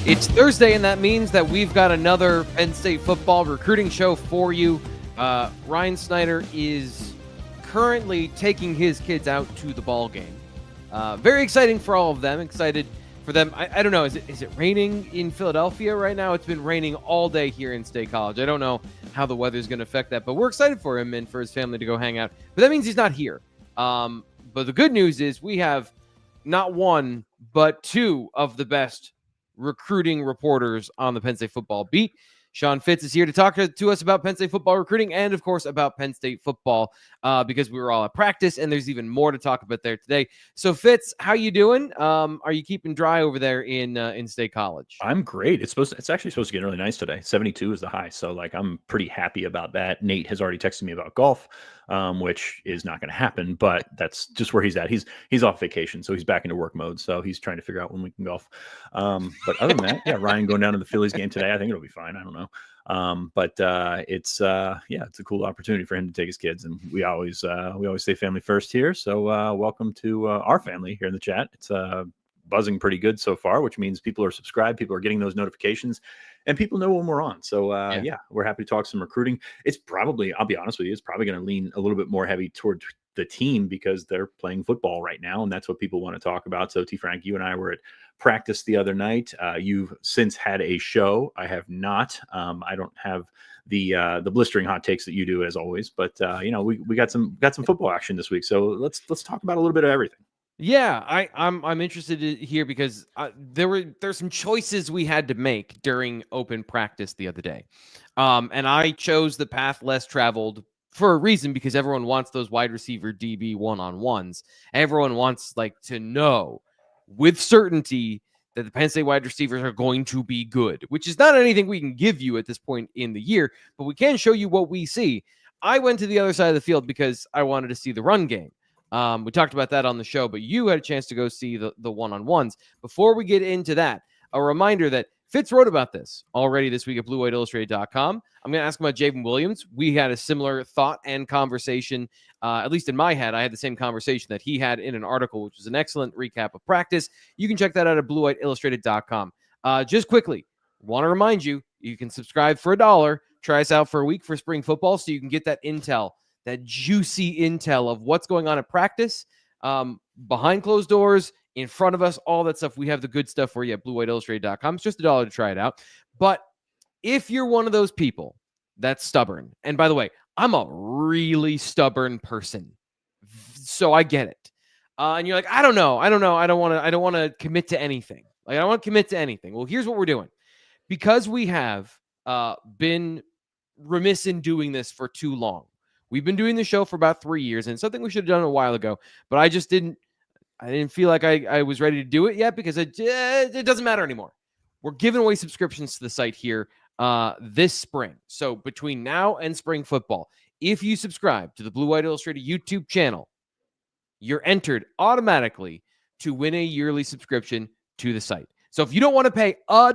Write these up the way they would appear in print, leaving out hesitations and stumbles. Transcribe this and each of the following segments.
It's Thursday, and that means that we've got another Penn State football recruiting show for you. Ryan Snyder is currently taking his kids out to the ball game. Very exciting for all of them. Excited for them. I don't know. Is it raining in Philadelphia right now? It's been raining all day here in State College. I don't know how the weather's going to affect that, but we're excited for him and for his family to go hang out. But that means he's not here. But the good news is we have not one, but two of the best recruiting reporters on the Penn State football beat. Sean Fitz is here to talk to us about Penn State football recruiting and, of course, about Penn State football because we were all at practice, and there's even more to talk about there today. So, Fitz, how you doing? Are you keeping dry over there in State College? I'm great. It's actually supposed to get really nice today. 72 is the high, so I'm pretty happy about that. Nate has already texted me about golf, which is not going to happen, but that's just where he's at. He's off vacation, so he's back into work mode. So he's trying to figure out when we can golf. But other than that, yeah, Ryan going down to the Phillies game today. I think it'll be fine. I don't know. It's a cool opportunity for him to take his kids, and we always say family first here. So welcome to our family here in the chat. It's buzzing pretty good so far, which means people are subscribed, people are getting those notifications, and people know when we're on. So we're happy to talk some recruiting. It's probably, I'll be honest with you, it's probably going to lean a little bit more heavy toward the team because they're playing football right now, and that's what people want to talk about. So T. Frank, you and I were at practice the other night. You've since had a show. I have not. I don't have the blistering hot takes that you do, as always. But we got some football action this week. So let's talk about a little bit of everything. Yeah, I'm interested here because there's some choices we had to make during open practice the other day, and I chose the path less traveled for a reason, because everyone wants those wide receiver DB one-on-ones. Everyone wants to know with certainty that the Penn State wide receivers are going to be good, which is not anything we can give you at this point in the year, but we can show you what we see. I went to the other side of the field because I wanted to see the run game. We talked about that on the show, but you had a chance to go see the one-on-ones. Before we get into that, a reminder that Fitz wrote about this already this week at BlueWhiteIllustrated.com. I'm going to ask him about Javen Williams. We had a similar thought and conversation, at least in my head. I had the same conversation that he had in an article, which was an excellent recap of practice. You can check that out at BlueWhiteIllustrated.com. Just quickly, want to remind you, you can subscribe for $1. Try us out for a week for spring football so you can get that intel, that juicy intel of what's going on at practice, behind closed doors, in front of us, all that stuff. We have the good stuff for you at BlueWhiteIllustrated.com. It's just $1 to try it out. But if you're one of those people that's stubborn, and by the way, I'm a really stubborn person, so I get it. And you're like, I don't know. I don't want to commit to anything. I don't want to commit to anything. Well, here's what we're doing. Because we have been remiss in doing this for too long. We've been doing the show for about 3 years, and something we should have done a while ago, but I didn't feel like I was ready to do it yet because it doesn't matter anymore. We're giving away subscriptions to the site here this spring. So between now and spring football, if you subscribe to the Blue White Illustrated YouTube channel, you're entered automatically to win a yearly subscription to the site. So if you don't want to pay a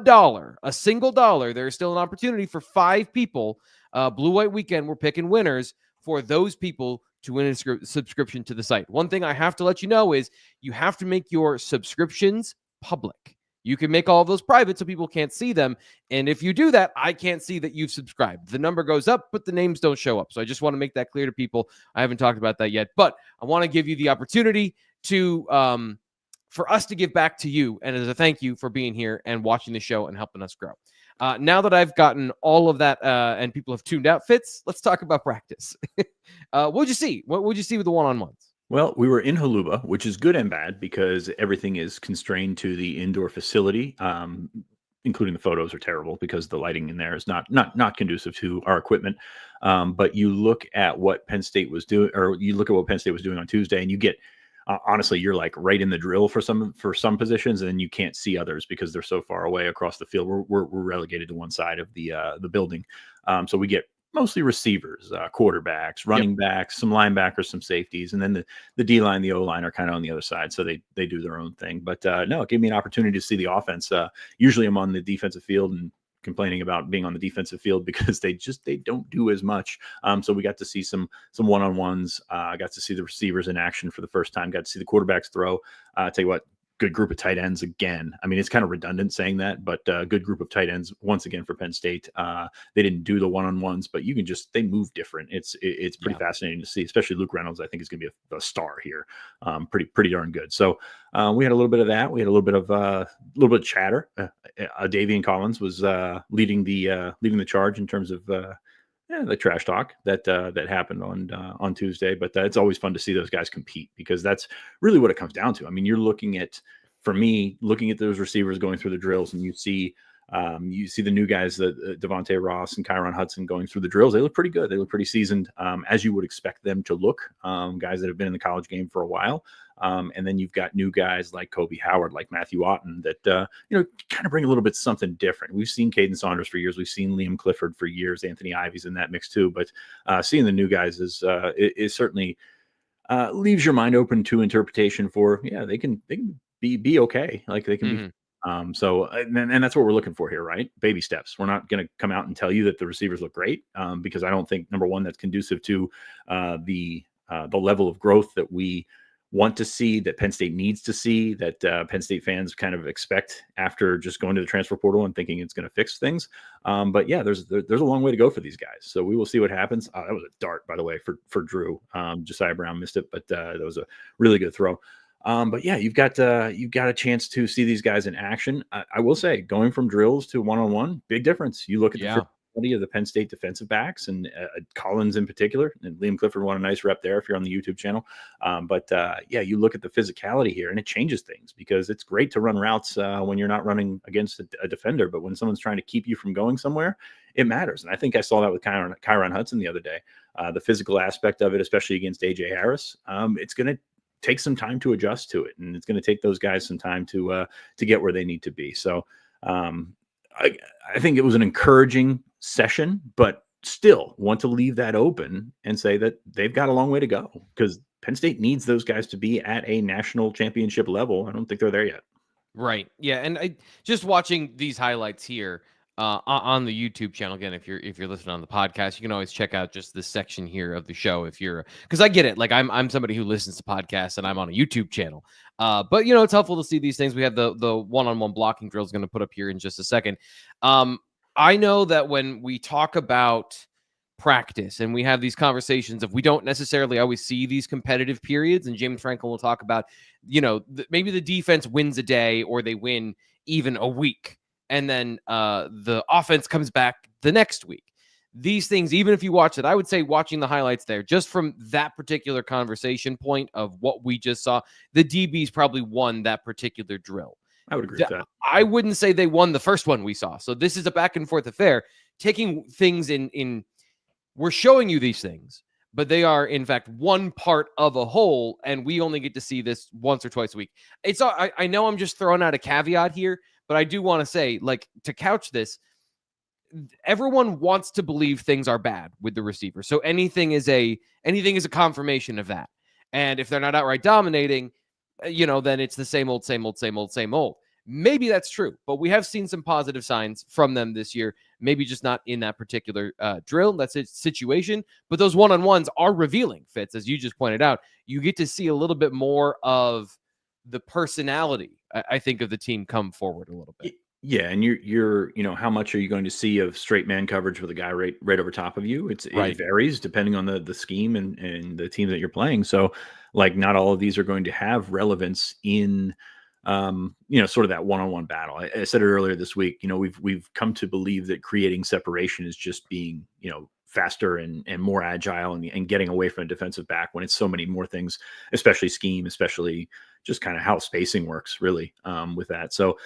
single dollar, there's still an opportunity for 5 people. Blue White Weekend, we're picking winners for those people to win a subscription to the site. One thing I have to let you know is you have to make your subscriptions public. You can make all of those private so people can't see them. And if you do that, I can't see that you've subscribed. The number goes up, but the names don't show up. So I just want to make that clear to people. I haven't talked about that yet, but I want to give you the opportunity to for us to give back to you, and as a thank you for being here and watching the show and helping us grow. Now that I've gotten all of that and people have tuned out, Fitz, let's talk about practice. What'd you see? What would you see with the one-on-ones? Well, we were in Haluba, which is good and bad because everything is constrained to the indoor facility, including the photos are terrible because the lighting in there is not conducive to our equipment. But you look at what Penn State was doing, or you look at what Penn State was doing on Tuesday, and you get honestly, you're right in the drill for some positions, and then you can't see others because they're so far away across the field. We're relegated to one side of the building, so we get mostly receivers, quarterbacks, running backs, some linebackers, some safeties, and then the D line, the O line are kind of on the other side, so they do their own thing. But no, it gave me an opportunity to see the offense. Usually, I'm on the defensive field and complaining about being on the defensive field because they don't do as much. So we got to see some one-on-ones. I got to see the receivers in action for the first time. Got to see the quarterbacks throw. Tell you what, good group of tight ends again. I mean, it's kind of redundant saying that, but good group of tight ends once again for Penn State. They didn't do the one-on-ones, but they move different. It's pretty fascinating to see, especially Luke Reynolds. I think is going to be a star here. Pretty darn good. So we had a little bit of that. We had a little bit of chatter. Davian Collins was leading the charge in terms of the trash talk that happened on Tuesday. But it's always fun to see those guys compete, because that's really what it comes down to. I mean, you're looking at those receivers going through the drills, and you see the new guys, the Devontae Ross and Kyron Hudson going through the drills. They look pretty good. They look pretty seasoned, as you would expect them to look. Guys that have been in the college game for a while. And then you've got new guys like Kobe Howard, like Matthew Otten, that kind of bring a little bit something different. We've seen Caden Saunders for years. We've seen Liam Clifford for years. Anthony Ivy's in that mix too. But seeing the new guys is certainly leaves your mind open to interpretation for they can be okay. Like they can be. So and that's what we're looking for here, right? Baby steps. We're not going to come out and tell you that the receivers look great, because I don't think, number one, that's conducive to the level of growth that we want to see, that Penn State needs to see, that Penn State fans kind of expect after just going to the transfer portal and thinking it's going to fix things. But yeah, there's a long way to go for these guys. So we will see what happens. That was a dart, by the way, for Drew. Josiah Brown missed it, but that was a really good throw. But yeah, you've got a chance to see these guys in action. I will say, going from drills to one-on-one, big difference. You look at the physicality of the Penn State defensive backs, and Collins in particular, and Liam Clifford won a nice rep there if you're on the YouTube channel. But you look at the physicality here, and it changes things, because it's great to run routes when you're not running against a defender, but when someone's trying to keep you from going somewhere, it matters. And I think I saw that with Kyron Hudson the other day. The physical aspect of it, especially against AJ Harris, it's going to take some time to adjust to it, and it's going to take those guys some time to get where they need to be. So I think it was an encouraging session, but still want to leave that open and say that they've got a long way to go, because Penn State needs those guys to be at a national championship level. I don't think they're there yet. Right. Yeah. And just watching these highlights here on the YouTube channel, again, if you're listening on the podcast, you can always check out just this section here of the show. Because I get it. Like I'm somebody who listens to podcasts, and I'm on a YouTube channel. But it's helpful to see these things. We have the one-on-one blocking drills going to put up here in just a second. I know that when we talk about practice and we have these conversations of, we don't necessarily always see these competitive periods, and James Franklin will talk about, maybe the defense wins a day, or they win even a week, and then the offense comes back the next week. These things, even if you watch it, I would say watching the highlights there, just from that particular conversation point of what we just saw, the DBs probably won that particular drill. I would agree with that. I wouldn't say they won the first one we saw. So this is a back and forth affair, taking things in we're showing you these things, but they are in fact one part of a whole, and we only get to see this once or twice a week. I know I'm just throwing out a caveat here, but I do want to say, like, to couch this, everyone wants to believe things are bad with the receiver. So anything is a confirmation of that. And if they're not outright dominating, then it's the same old. Maybe that's true, but we have seen some positive signs from them this year. Maybe just not in that particular drill, that's a situation. But those one-on-ones are revealing, Fitz, as you just pointed out. You get to see a little bit more of the personality, I think, of the team come forward a little bit. Yeah, and you're how much are you going to see of straight man coverage with a guy right over top of you? It varies depending on the scheme and the team that you're playing. So, like, not all of these are going to have relevance in sort of that one-on-one battle. I said it earlier this week. We've come to believe that creating separation is just being faster and more agile and getting away from a defensive back, when it's so many more things, especially scheme, especially just kind of how spacing works, really, with that. So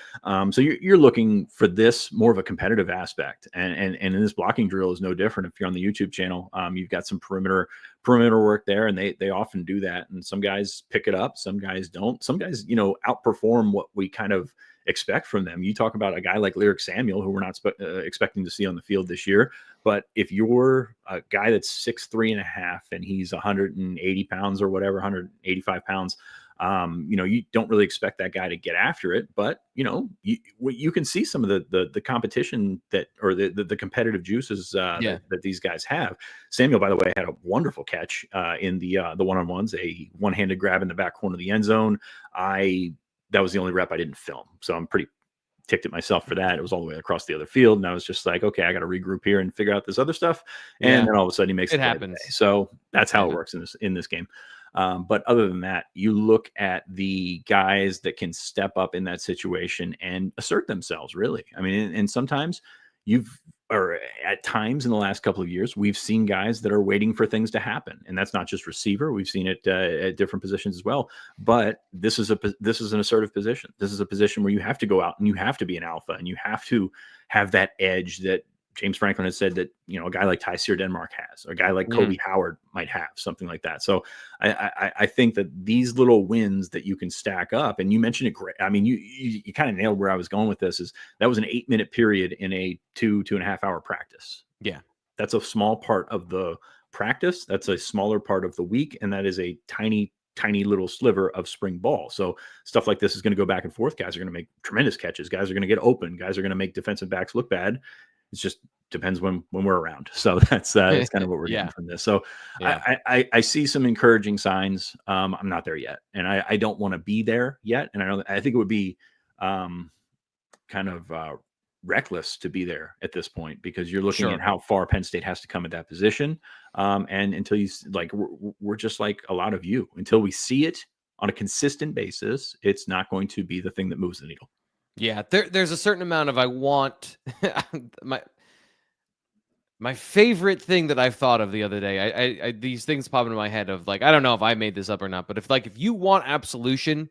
you're looking for this more of a competitive aspect, and in this blocking drill is no different. If you're on the YouTube channel, you've got some perimeter work there, and they often do that. And some guys pick it up, some guys don't. Some guys, outperform what we kind of expect from them. You talk about a guy like Lyric Samuel, who we're not expecting to see on the field this year. But if you're a guy that's 6'3.5" and he's 180 pounds or whatever, 185 pounds, you don't really expect that guy to get after it. But you can see some of the competition or the competitive juices that these guys have. Samuel, by the way, had a wonderful catch in the one-on-ones, a one-handed grab in the back corner of the end zone. I that was the only rep I didn't film. So I'm pretty ticked at myself for that. It was all the way across the other field. And I was just like, okay, I got to regroup here and figure out this other stuff. And then all of a sudden he makes it the play happens. today. So that's how it works in this game. But other than that, you look at the guys that can step up in that situation and assert themselves, really. I mean, and sometimes or at times in the last couple of years, we've seen guys that are waiting for things to happen. And that's not just receiver. We've seen it at different positions as well. But this is an assertive position. This is a position where you have to go out and you have to be an alpha and you have to have that edge that James Franklin has said that, a guy like Tyseer Denmark has, or a guy like Kobe Howard might have, something like that. So I think that these little wins that you can stack up, and you mentioned it great. I mean, you kind of nailed where I was going with this. Is that was an 8-minute period in a 2.5 hour practice. Yeah. That's a small part of the practice. That's a smaller part of the week. And that is a tiny little sliver of spring ball. So stuff like this is going to go back and forth. Guys are going to make tremendous catches. Guys are going to get open. Guys are going to make defensive backs look bad. It just depends when we're around. So that's kind of what we're getting from this. So I see some encouraging signs. I'm not there yet, and I don't want to be there yet. And I think it would be kind of reckless to be there at this point, because you're looking at how far Penn State has to come at that position. And until we're just like a lot of you, until we see it on a consistent basis, it's not going to be the thing that moves the needle. Yeah, there's a certain amount of I want my favorite thing that I've thought of the other day. I these things pop into my head of like, I don't know if I made this up or not, but if you want absolution,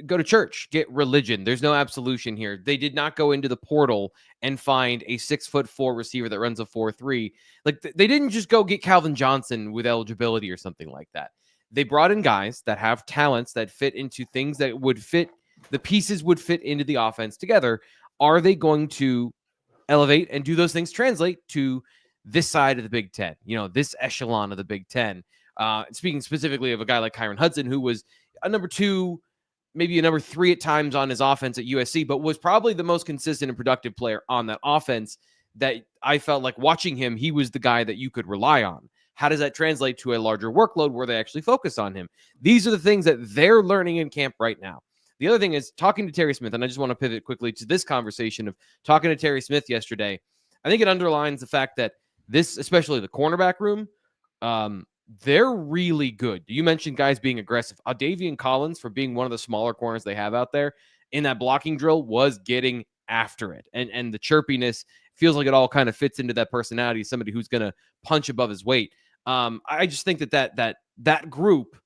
go to church, get religion. There's no absolution here. They did not go into the portal and find a 6'4" receiver that runs a 4.3. Like they didn't just go get Calvin Johnson with eligibility or something like that. They brought in guys that have talents that fit into things that would fit. The pieces would fit into the offense together. Are they going to elevate and do those things translate to this side of the Big Ten? This echelon of the Big Ten. Speaking specifically of a guy like Kyron Hudson, who was a number 2, maybe a number 3 at times on his offense at USC, but was probably the most consistent and productive player on that offense, that I felt like watching him, he was the guy that you could rely on. How does that translate to a larger workload where they actually focus on him? These are the things that they're learning in camp right now. The other thing is talking to Terry Smith, and I just want to pivot quickly to this conversation of talking to Terry Smith yesterday. I think it underlines the fact that this, especially the cornerback room, they're really good. You mentioned guys being aggressive. Davian Collins, for being one of the smaller corners they have out there in that blocking drill, was getting after it. And the chirpiness feels like it all kind of fits into that personality, somebody who's going to punch above his weight. I just think that group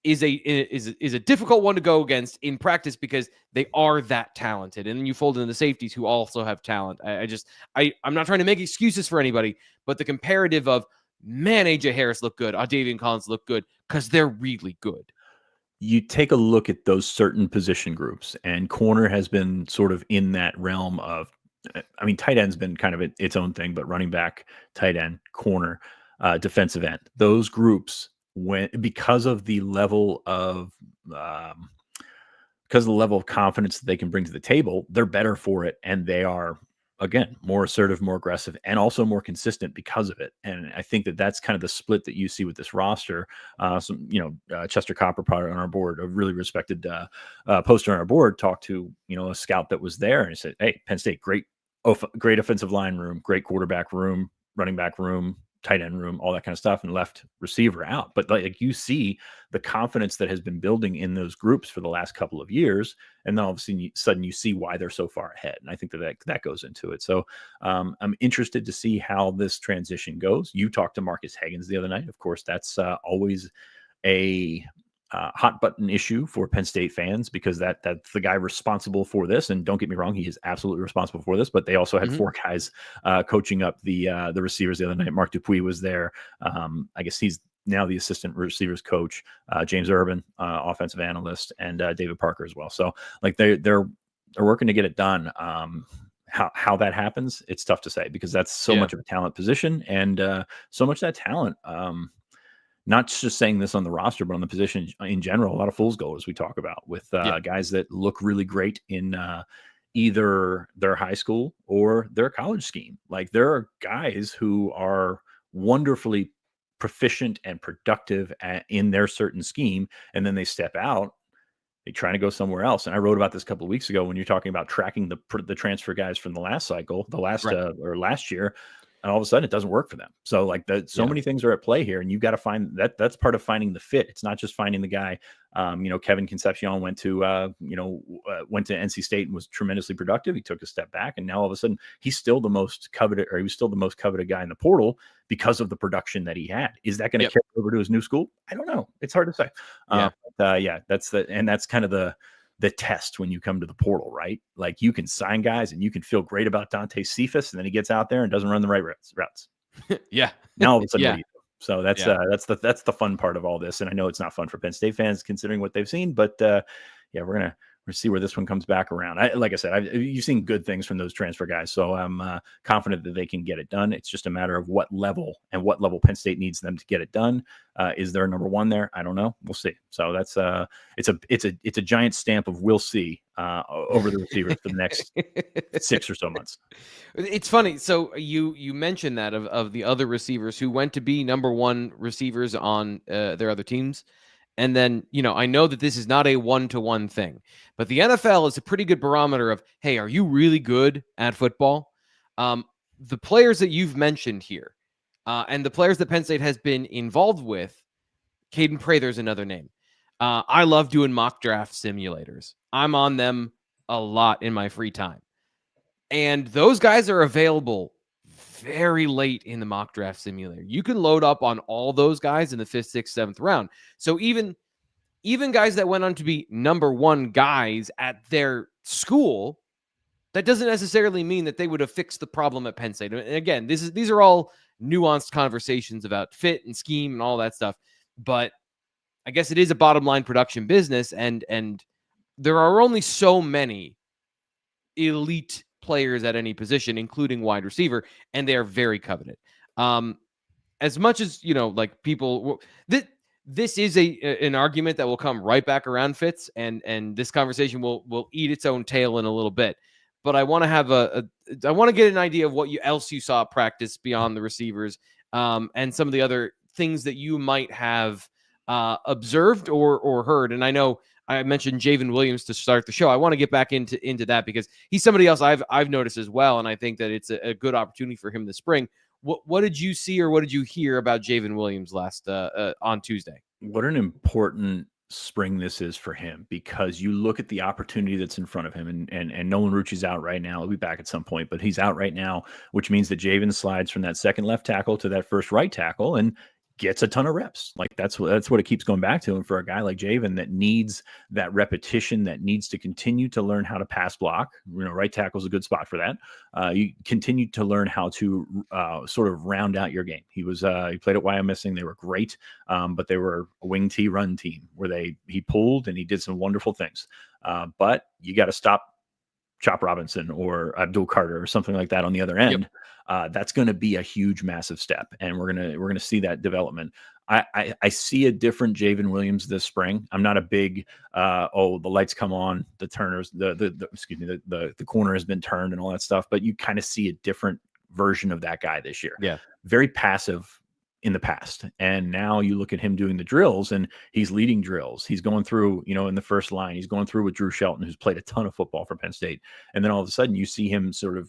is a difficult one to go against in practice because they are that talented. And then you fold in the safeties who also have talent. I'm not trying to make excuses for anybody, but the comparative of, man, AJ Harris looked good, Davian Collins looked good, because they're really good. You take a look at those certain position groups, and corner has been sort of in that realm of, I mean, tight end's been kind of its own thing, but running back, tight end, corner, defensive end, those groups, because of the level of confidence that they can bring to the table, they're better for it, and they are, again, more assertive, more aggressive, and also more consistent because of it. And I think that's kind of the split that you see with this roster. Chester Copper, on our board, a really respected poster on our board, talked to a scout that was there, and he said, "Hey, Penn State, great offensive line room, great quarterback room, running back room, tight end room, all that kind of stuff," and left receiver out. But like you see the confidence that has been building in those groups for the last couple of years, and then all of a sudden you see why they're so far ahead. And I think that goes into it. So I'm interested to see how this transition goes. You talked to Marcus Higgins the other night. Of course, that's always a hot button issue for Penn State fans, because that's the guy responsible for this. And don't get me wrong, he is absolutely responsible for this, but they also had 4 guys coaching up the receivers the other night. Mark Dupuis was there. I guess he's now the assistant receivers coach. James Urban, offensive analyst, and David Parker as well. So like they're working to get it done. How that happens, it's tough to say, because that's so much of a talent position, and so much of that talent, not just saying this on the roster, but on the position in general, a lot of fool's gold, as we talk about, with guys that look really great in either their high school or their college scheme. Like, there are guys who are wonderfully proficient and productive in their certain scheme, and then they step out They try to go somewhere else. And I wrote about this a couple of weeks ago when you're talking about tracking the transfer guys from the last cycle, Right. or last year, and all of a sudden it doesn't work for them. So like so many things are at play here, and you got to find that. That's part of finding the fit. It's not just finding the guy. Kevin Concepcion went to NC State and was tremendously productive. He took a step back, and now all of a sudden he's still the most coveted, or he was still the most coveted guy in the portal because of the production that he had. Is that going to carry over to his new school? I don't know. It's hard to say. That's kind of the test when you come to the portal, right? Like you can sign guys and you can feel great about Dante Cephas, and then he gets out there and doesn't run the right routes. Yeah. Now all of a sudden, what do you do? So that's the fun part of all this. And I know it's not fun for Penn State fans considering what they've seen, but we're gonna see where this one comes back around. Like I said, you've seen good things from those transfer guys, so I'm confident that they can get it done. It's just a matter of what level Penn State needs them to get it done. Is there a number one there? I don't know. We'll see. So that's it's a giant stamp of we'll see over the receivers for the next 6 or so months. It's funny. So you mentioned that of the other receivers who went to be number one receivers on their other teams. And then, I know that this is not a one-to-one thing, but the NFL is a pretty good barometer of, hey, are you really good at football? The players that you've mentioned here and the players that Penn State has been involved with, Caden Prather's another name. I love doing mock draft simulators. I'm on them a lot in my free time. And those guys are available very late in the mock draft simulator. You can load up on all those guys in the 5th, 6th, 7th round. So even guys that went on to be number one guys at their school, that doesn't necessarily mean that they would have fixed the problem at Penn State. And again, these are all nuanced conversations about fit and scheme and all that stuff. But I guess it is a bottom line production business, and there are only so many elite players at any position, including wide receiver, and they are very coveted. As much as like people, this is an argument that will come right back around, Fitz, and this conversation will eat its own tail in a little bit. But I want to have I want to get an idea of what else you saw at practice beyond the receivers, and some of the other things that you might have observed or heard. And I know I mentioned Javen Williams to start the show. I want to get back into that because he's somebody else I've noticed as well, and I think that it's a good opportunity for him this spring. What did you see or what did you hear about Javen Williams last on Tuesday? What an important spring this is for him, because you look at the opportunity that's in front of him, and Nolan Rucci's out right now. He'll be back at some point, but he's out right now, which means that Javen slides from that second left tackle to that first right tackle and gets a ton of reps. Like that's what it keeps going back to. And for a guy like Javen that needs that repetition, that needs to continue to learn how to pass block, right tackle is a good spot for that. You continue to learn how to sort of round out your game. He played at Wyomissing. They were great, but they were a wing T run team where he pulled and he did some wonderful things. But you got to stop Chop Robinson or Abdul Carter or something like that on the other end. Yep. That's going to be a huge, massive step, and we're gonna see that development. I see a different Javen Williams this spring. I'm not a big the lights come on, the turners, the corner has been turned and all that stuff, but you kind of see a different version of that guy this year. Yeah, very passive in the past, and now you look at him doing the drills, and he's leading drills. He's going through, in the first line, he's going through with Drew Shelton, who's played a ton of football for Penn State, and then all of a sudden you see him sort of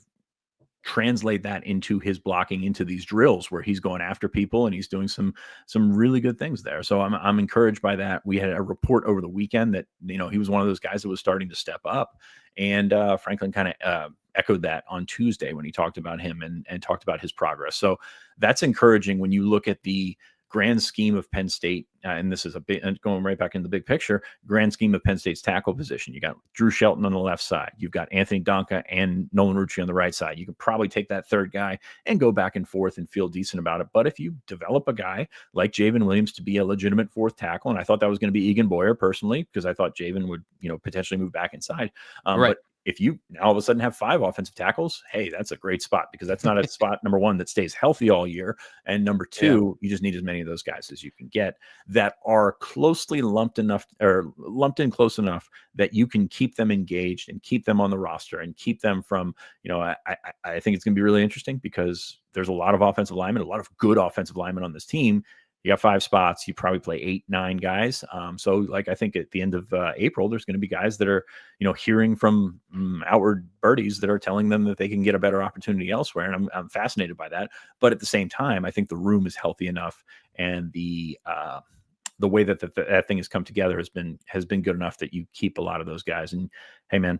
translate that into his blocking, into these drills where he's going after people and he's doing some really good things there. So I'm encouraged by that. We had a report over the weekend that he was one of those guys that was starting to step up, and Franklin kind of echoed that on Tuesday when he talked about him and talked about his progress. So that's encouraging when you look at the grand scheme of Penn State, and this is a bit going right back in the big picture, grand scheme of Penn State's tackle position. You got Drew Shelton on the left side. You've got Anthony Donka and Nolan Rucci on the right side. You can probably take that third guy and go back and forth and feel decent about it. But if you develop a guy like Javen Williams to be a legitimate fourth tackle, and I thought that was going to be Egan Boyer personally, because I thought Javen would, potentially move back inside. Right. But if you now all of a sudden have 5 offensive tackles, hey, that's a great spot, because that's not a spot, number one, that stays healthy all year. And number two, you just need as many of those guys as you can get that are closely lumped in close enough that you can keep them engaged and keep them on the roster and keep them from, I think it's going to be really interesting, because there's a lot of offensive linemen, a lot of good offensive linemen on this team. You got 5 spots. You probably play 8, 9 guys. So like, I think at the end of April, there's going to be guys that are, hearing from outward birdies that are telling them that they can get a better opportunity elsewhere. And I'm fascinated by that. But at the same time, I think the room is healthy enough, and the way that that thing has come together has been good enough that you keep a lot of those guys. And hey, man,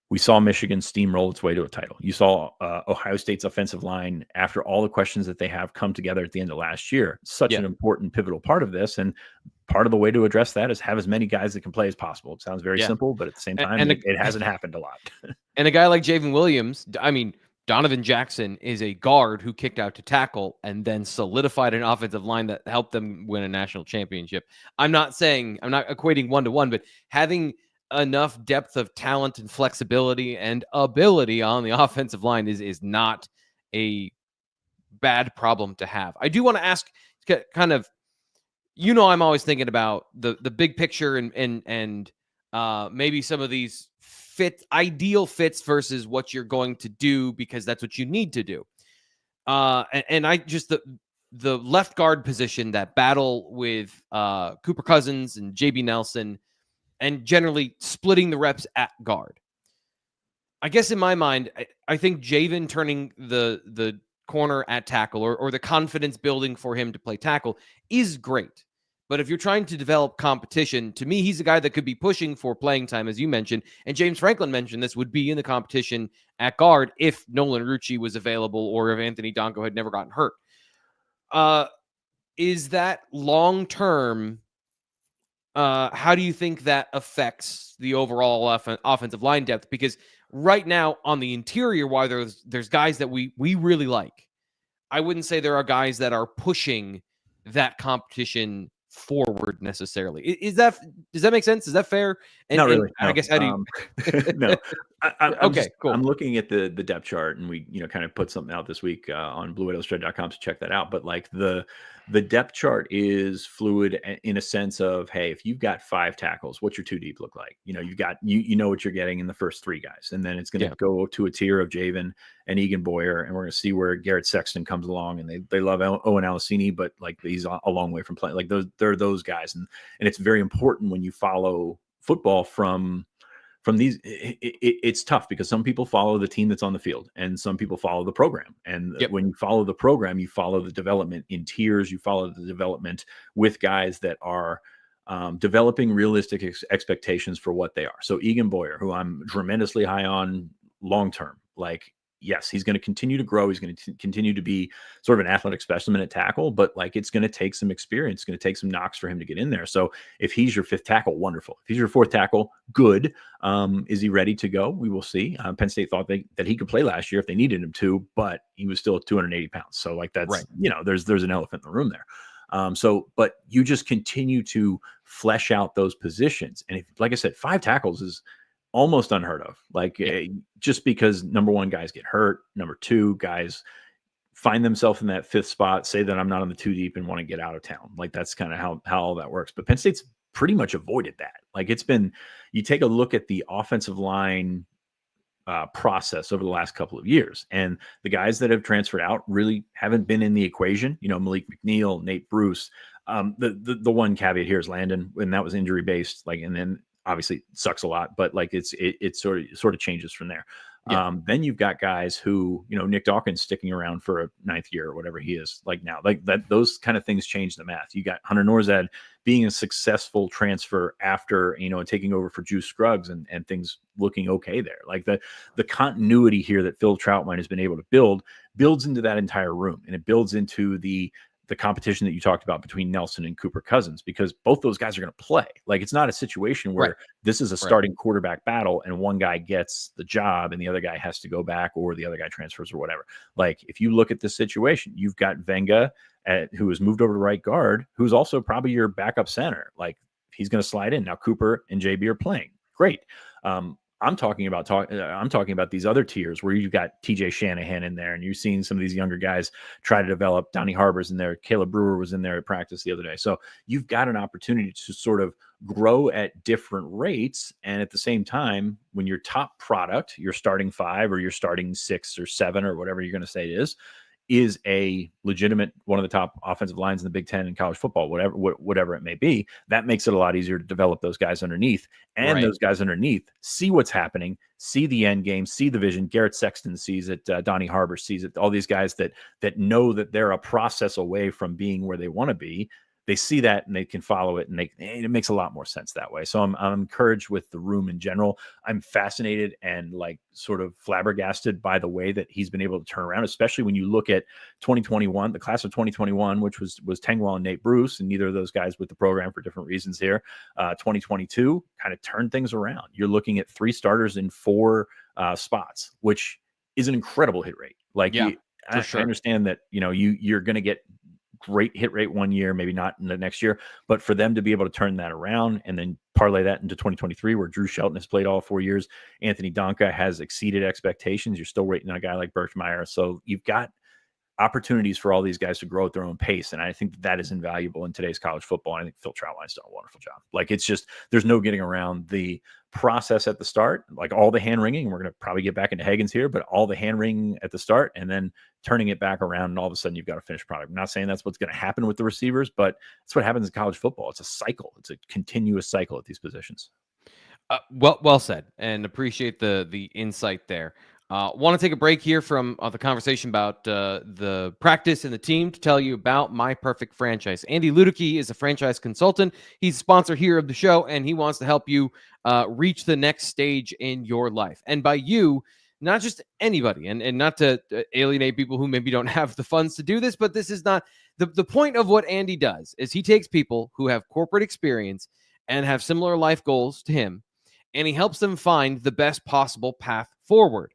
we saw Michigan steamroll its way to a title. You saw Ohio State's offensive line, after all the questions that they have, come together at the end of last year. Such an important, pivotal part of this. And part of the way to address that is have as many guys that can play as possible. It sounds very simple, but at the same time, it hasn't happened a lot. And a guy like Javen Williams, I mean, Donovan Jackson is a guard who kicked out to tackle and then solidified an offensive line that helped them win a national championship. I'm not equating 1-to-1, but having enough depth of talent and flexibility and ability on the offensive line is not a bad problem to have. I do want to ask, kind of, I'm always thinking about the big picture and maybe some of these ideal fits versus what you're going to do, because that's what you need to do. And I just the left guard position, that battle with Cooper Cousins and JB Nelson, and generally splitting the reps at guard. I guess in my mind, I think Javen turning the corner at tackle, or the confidence building for him to play tackle, is great. But if you're trying to develop competition, to me, he's a guy that could be pushing for playing time, as you mentioned. And James Franklin mentioned this would be in the competition at guard if Nolan Rucci was available, or if Anthony Donko had never gotten hurt. Is that long-term? How do you think that affects the overall offensive line depth? Because right now on the interior, while there's guys that we really like, I wouldn't say there are guys that are pushing that competition forward necessarily. Does that make sense? Is that fair? Not really. No. I guess how do you? No. Cool. I'm looking at the depth chart, and we kind of put something out this week on BlueWhiteIllustrated.com, so check that out. But like the depth chart is fluid in a sense of, hey, if you've got 5 tackles, what's your 2 deep look like? You've got you know what you're getting in the first 3 guys, and then it's going to go to a tier of Javen and Egan Boyer, and we're going to see where Garrett Sexton comes along. And they love Owen Alasini, but like he's a long way from playing. Like they're those guys, and it's very important when you follow football from these. It's tough because some people follow the team that's on the field, and some people follow the program. And when you follow the program, you follow the development in tiers. You follow the development with guys that are developing realistic expectations for what they are. So Egan Boyer, who I'm tremendously high on long term, like, yes, he's going to continue to grow. He's going to continue to be sort of an athletic specimen at tackle, but like, it's going to take some experience. It's going to take some knocks for him to get in there. So if he's your 5th tackle, wonderful. If he's your 4th tackle, good. Is he ready to go? We will see. Penn State thought that he could play last year if they needed him to, but he was still 280 pounds. So like, that's right. There's an elephant in the room there. But you just continue to flesh out those positions. And if, like I said, 5 tackles is almost unheard of. Like, just because number 1, guys get hurt. Number 2, guys find themselves in that 5th spot, say that I'm not on the 2 deep and want to get out of town. Like, that's kind of how all that works. But Penn State's pretty much avoided that. Like, you take a look at the offensive line process over the last couple of years, and the guys that have transferred out really haven't been in the equation. Malik McNeil, Nate Bruce. The one caveat here is Landon, and that was injury based. Like, and then obviously sucks a lot, but like it sort of changes from there. Then you've got guys who, Nick Dawkins sticking around for a 9th year or whatever he is like now, like that, those kind of things change the math. You got Hunter Norzad being a successful transfer after, taking over for Juice Scruggs and things looking okay there. Like the continuity here that Phil Troutman has been able to builds into that entire room, and it builds into the competition that you talked about between Nelson and Cooper Cousins, because both those guys are going to play. Like, it's not a situation where this is a starting quarterback battle and one guy gets the job and the other guy has to go back, or the other guy transfers or whatever. Like, if you look at this situation, you've got Venga who has moved over to right guard, who's also probably your backup center. Like, he's going to slide in. Now Cooper and JB are playing. Great. I'm talking about these other tiers where you've got TJ Shanahan in there, and you've seen some of these younger guys try to develop. Donnie Harbor's in there. Caleb Brewer was in there at practice the other day. So you've got an opportunity to sort of grow at different rates. And at the same time, when your top product, your starting 5 or your starting 6 or 7 or whatever you're going to say it is is a legitimate one of the top offensive lines in the Big Ten in college football, whatever it may be. That makes it a lot easier to develop those guys underneath, and Right. those guys underneath see what's happening, see the end game, see the vision. Garrett Sexton sees it, Donnie Harbour sees it. All these guys that know that they're a process away from being where they want to be. They see that and they can follow it, and it makes a lot more sense that way. So I'm encouraged with the room in general. I'm fascinated and like sort of flabbergasted by the way that he's been able to turn around, especially when you look at 2021, the class of 2021, which was Tangwell and Nate Bruce, and neither of those guys with the program for different reasons here. 2022 kind of turned things around. You're looking at 3 starters in 4 spots, which is an incredible hit rate. Like, Yeah, I understand that, you're going to get great hit rate one year, maybe not in the next year, but for them to be able to turn that around and then parlay that into 2023, where Drew Shelton has played all 4 years, Anthony Donka has exceeded expectations. You're still waiting on a guy like Birchmeyer. So you've got opportunities for all these guys to grow at their own pace. And I think that is invaluable in today's college football. And I think Phil Trautwein's done a wonderful job. Like, it's just, there's no getting around the process at the start, like all the hand wringing. We're going to probably get back into Hagen's here, but all the hand wringing at the start and then turning it back around. And all of a sudden you've got a finished product. I'm not saying that's what's going to happen with the receivers, but that's what happens in college football. It's a cycle. It's a continuous cycle at these positions. Well said, and appreciate the insight there. Want to take a break here from the conversation about the practice and the team to tell you about My Perfect Franchise. Andy Ludicky is a franchise consultant. He's a sponsor here of the show, and he wants to help you reach the next stage in your life. And by you, not just anybody, and not to alienate people who maybe don't have the funds to do this, but this is not the point of what Andy does. Is he takes people who have corporate experience and have similar life goals to him, and he helps them find the best possible path forward.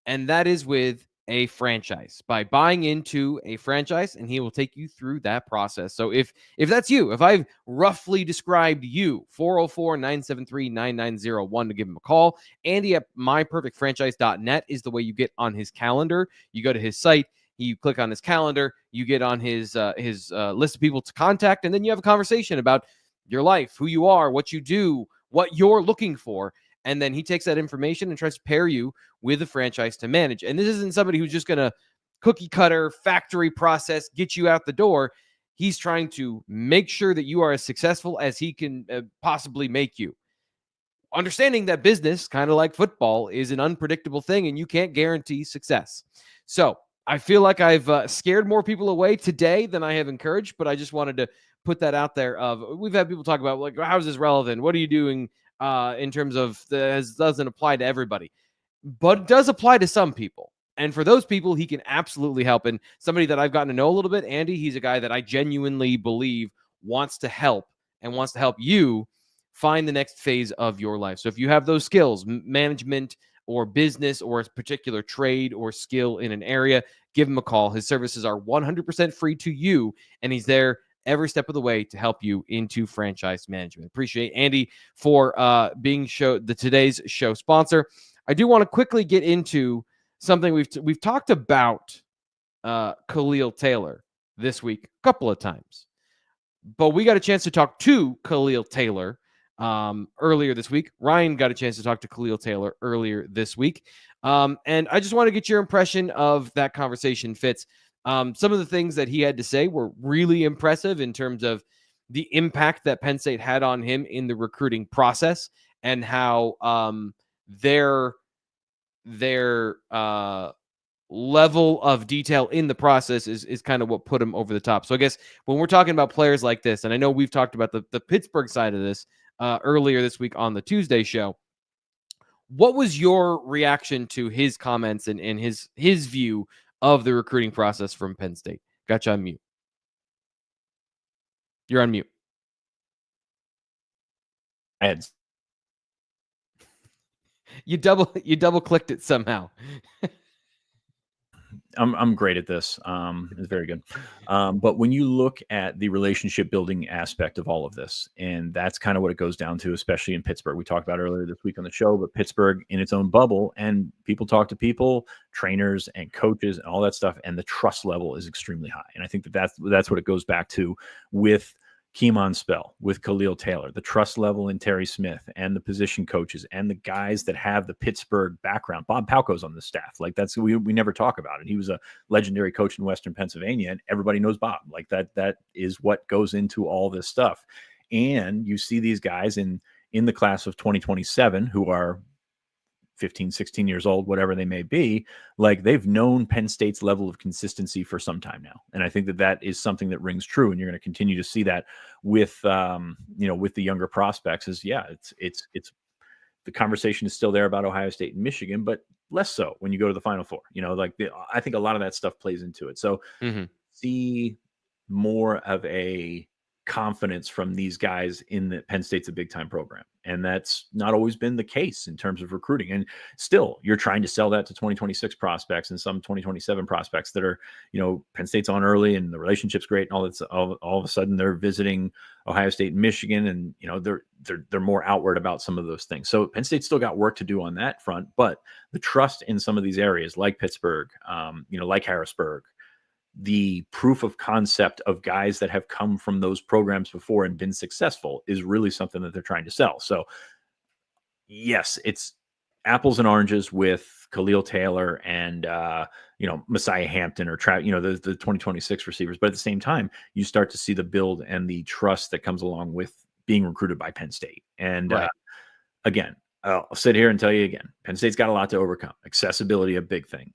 And that is with a franchise, by buying into a franchise, and he will take you through that process. So if that's you, if I've roughly described you, 404-973-9901 to give him a call. Andy at myperfectfranchise.net is the way you get on his calendar. You go to his site, you click on his calendar, you get on his list of people to contact, and then you have a conversation about your life, who you are, what you do, what you're looking for. And then he takes that information and tries to pair you with a franchise to manage. And this isn't somebody who's just going to cookie cutter factory process, get you out the door. He's trying to make sure that you are as successful as he can possibly make you. Understanding that business, kind of like football, is an unpredictable thing and you can't guarantee success. So I feel like I've scared more people away today than I have encouraged, but I just wanted to put that out there. We've had people talk about, like, how is this relevant? What are you doing in terms of this doesn't apply to everybody, but it does apply to some people. And for those people, he can absolutely help. And somebody that I've gotten to know a little bit, Andy, he's a guy that I genuinely believe wants to help and wants to help you find the next phase of your life. So if you have those skills, management or business or a particular trade or skill in an area, give him a call. His services are 100% free to you, and he's there every step of the way to help you into franchise management. Appreciate Andy for being today's show sponsor. I do want to quickly get into something we've talked about Khalil Taylor this week a couple of times, but we got a chance to talk to Khalil Taylor earlier this week. Ryan got a chance to talk to Khalil Taylor earlier this week, and I just want to get your impression of that conversation, Fitz. Some of the things that he had to say were really impressive in terms of the impact that Penn State had on him in the recruiting process, and how their level of detail in the process is kind of what put him over the top. So I guess when we're talking about players like this, and I know we've talked about the Pittsburgh side of this earlier this week on the Tuesday show, what was your reaction to his comments and his view of the recruiting process from Penn State? Gotcha on mute. You're on mute. You double clicked it somehow. I'm great at this. It's very good. But when you look at the relationship building aspect of all of this, and that's kind of what it goes down to, especially in Pittsburgh. We talked about earlier this week on the show, but Pittsburgh in its own bubble, and people talk to people, trainers and coaches and all that stuff, and the trust level is extremely high. And I think that's what it goes back to with Keemon Spell, with Khalil Taylor, the trust level in Terry Smith and the position coaches and the guys that have the Pittsburgh background. Bob Palco's on the staff. Like we never talk about it. He was a legendary coach in Western Pennsylvania, and everybody knows Bob. Like that is what goes into all this stuff. And you see these guys in the class of 2027 who are 15, 16 years old, whatever they may be, like they've known Penn State's level of consistency for some time now. And I think that is something that rings true. And you're going to continue to see that with, with the younger prospects it's the conversation is still there about Ohio State and Michigan, but less so when you go to the Final Four. I think a lot of that stuff plays into it. So see more of a confidence from these guys in that Penn State's a big time program. And that's not always been the case in terms of recruiting. And still, you're trying to sell that to 2026 prospects and some 2027 prospects that are, Penn State's on early and the relationship's great. And all of a sudden they're visiting Ohio State and Michigan, and, they're more outward about some of those things. So Penn State's still got work to do on that front, but the trust in some of these areas like Pittsburgh, like Harrisburg, the proof of concept of guys that have come from those programs before and been successful is really something that they're trying to sell. So yes, it's apples and oranges with Khalil Taylor and, Messiah Hampton or the 2026 receivers. But at the same time, you start to see the build and the trust that comes along with being recruited by Penn State. And again, I'll sit here and tell you again, Penn State's got a lot to overcome. Accessibility, a big thing.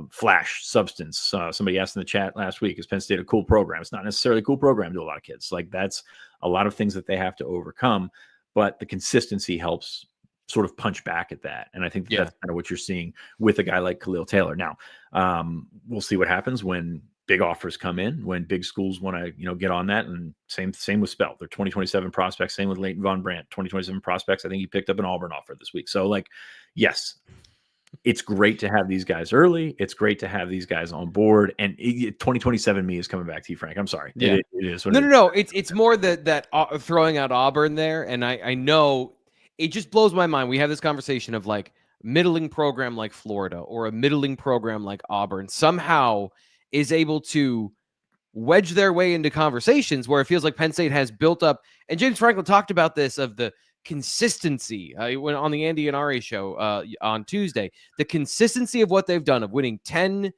Flash, substance. Somebody asked in the chat last week, is Penn State a cool program? It's not necessarily a cool program to a lot of kids. Like that's a lot of things that they have to overcome, but the consistency helps sort of punch back at that. And I think that's kind of what you're seeing with a guy like Khalil Taylor. Now, we'll see what happens when big offers come in, when big schools want to, get on that. And same with Spell. They're 2027 prospects. Same with Leighton Von Brandt, 2027 prospects. I think he picked up an Auburn offer this week. So yes, it's great to have these guys early. It's great to have these guys on board. And 2027 me is coming back to you, Frank. I'm sorry. Yeah. It is. No. It's more that throwing out Auburn there. And I know it just blows my mind. We have this conversation of like middling program like Florida or a middling program like Auburn somehow is able to wedge their way into conversations where it feels like Penn State has built up. And James Franklin talked about this of the consistency when on the Andy and Ari show on Tuesday, the consistency of what they've done of winning 10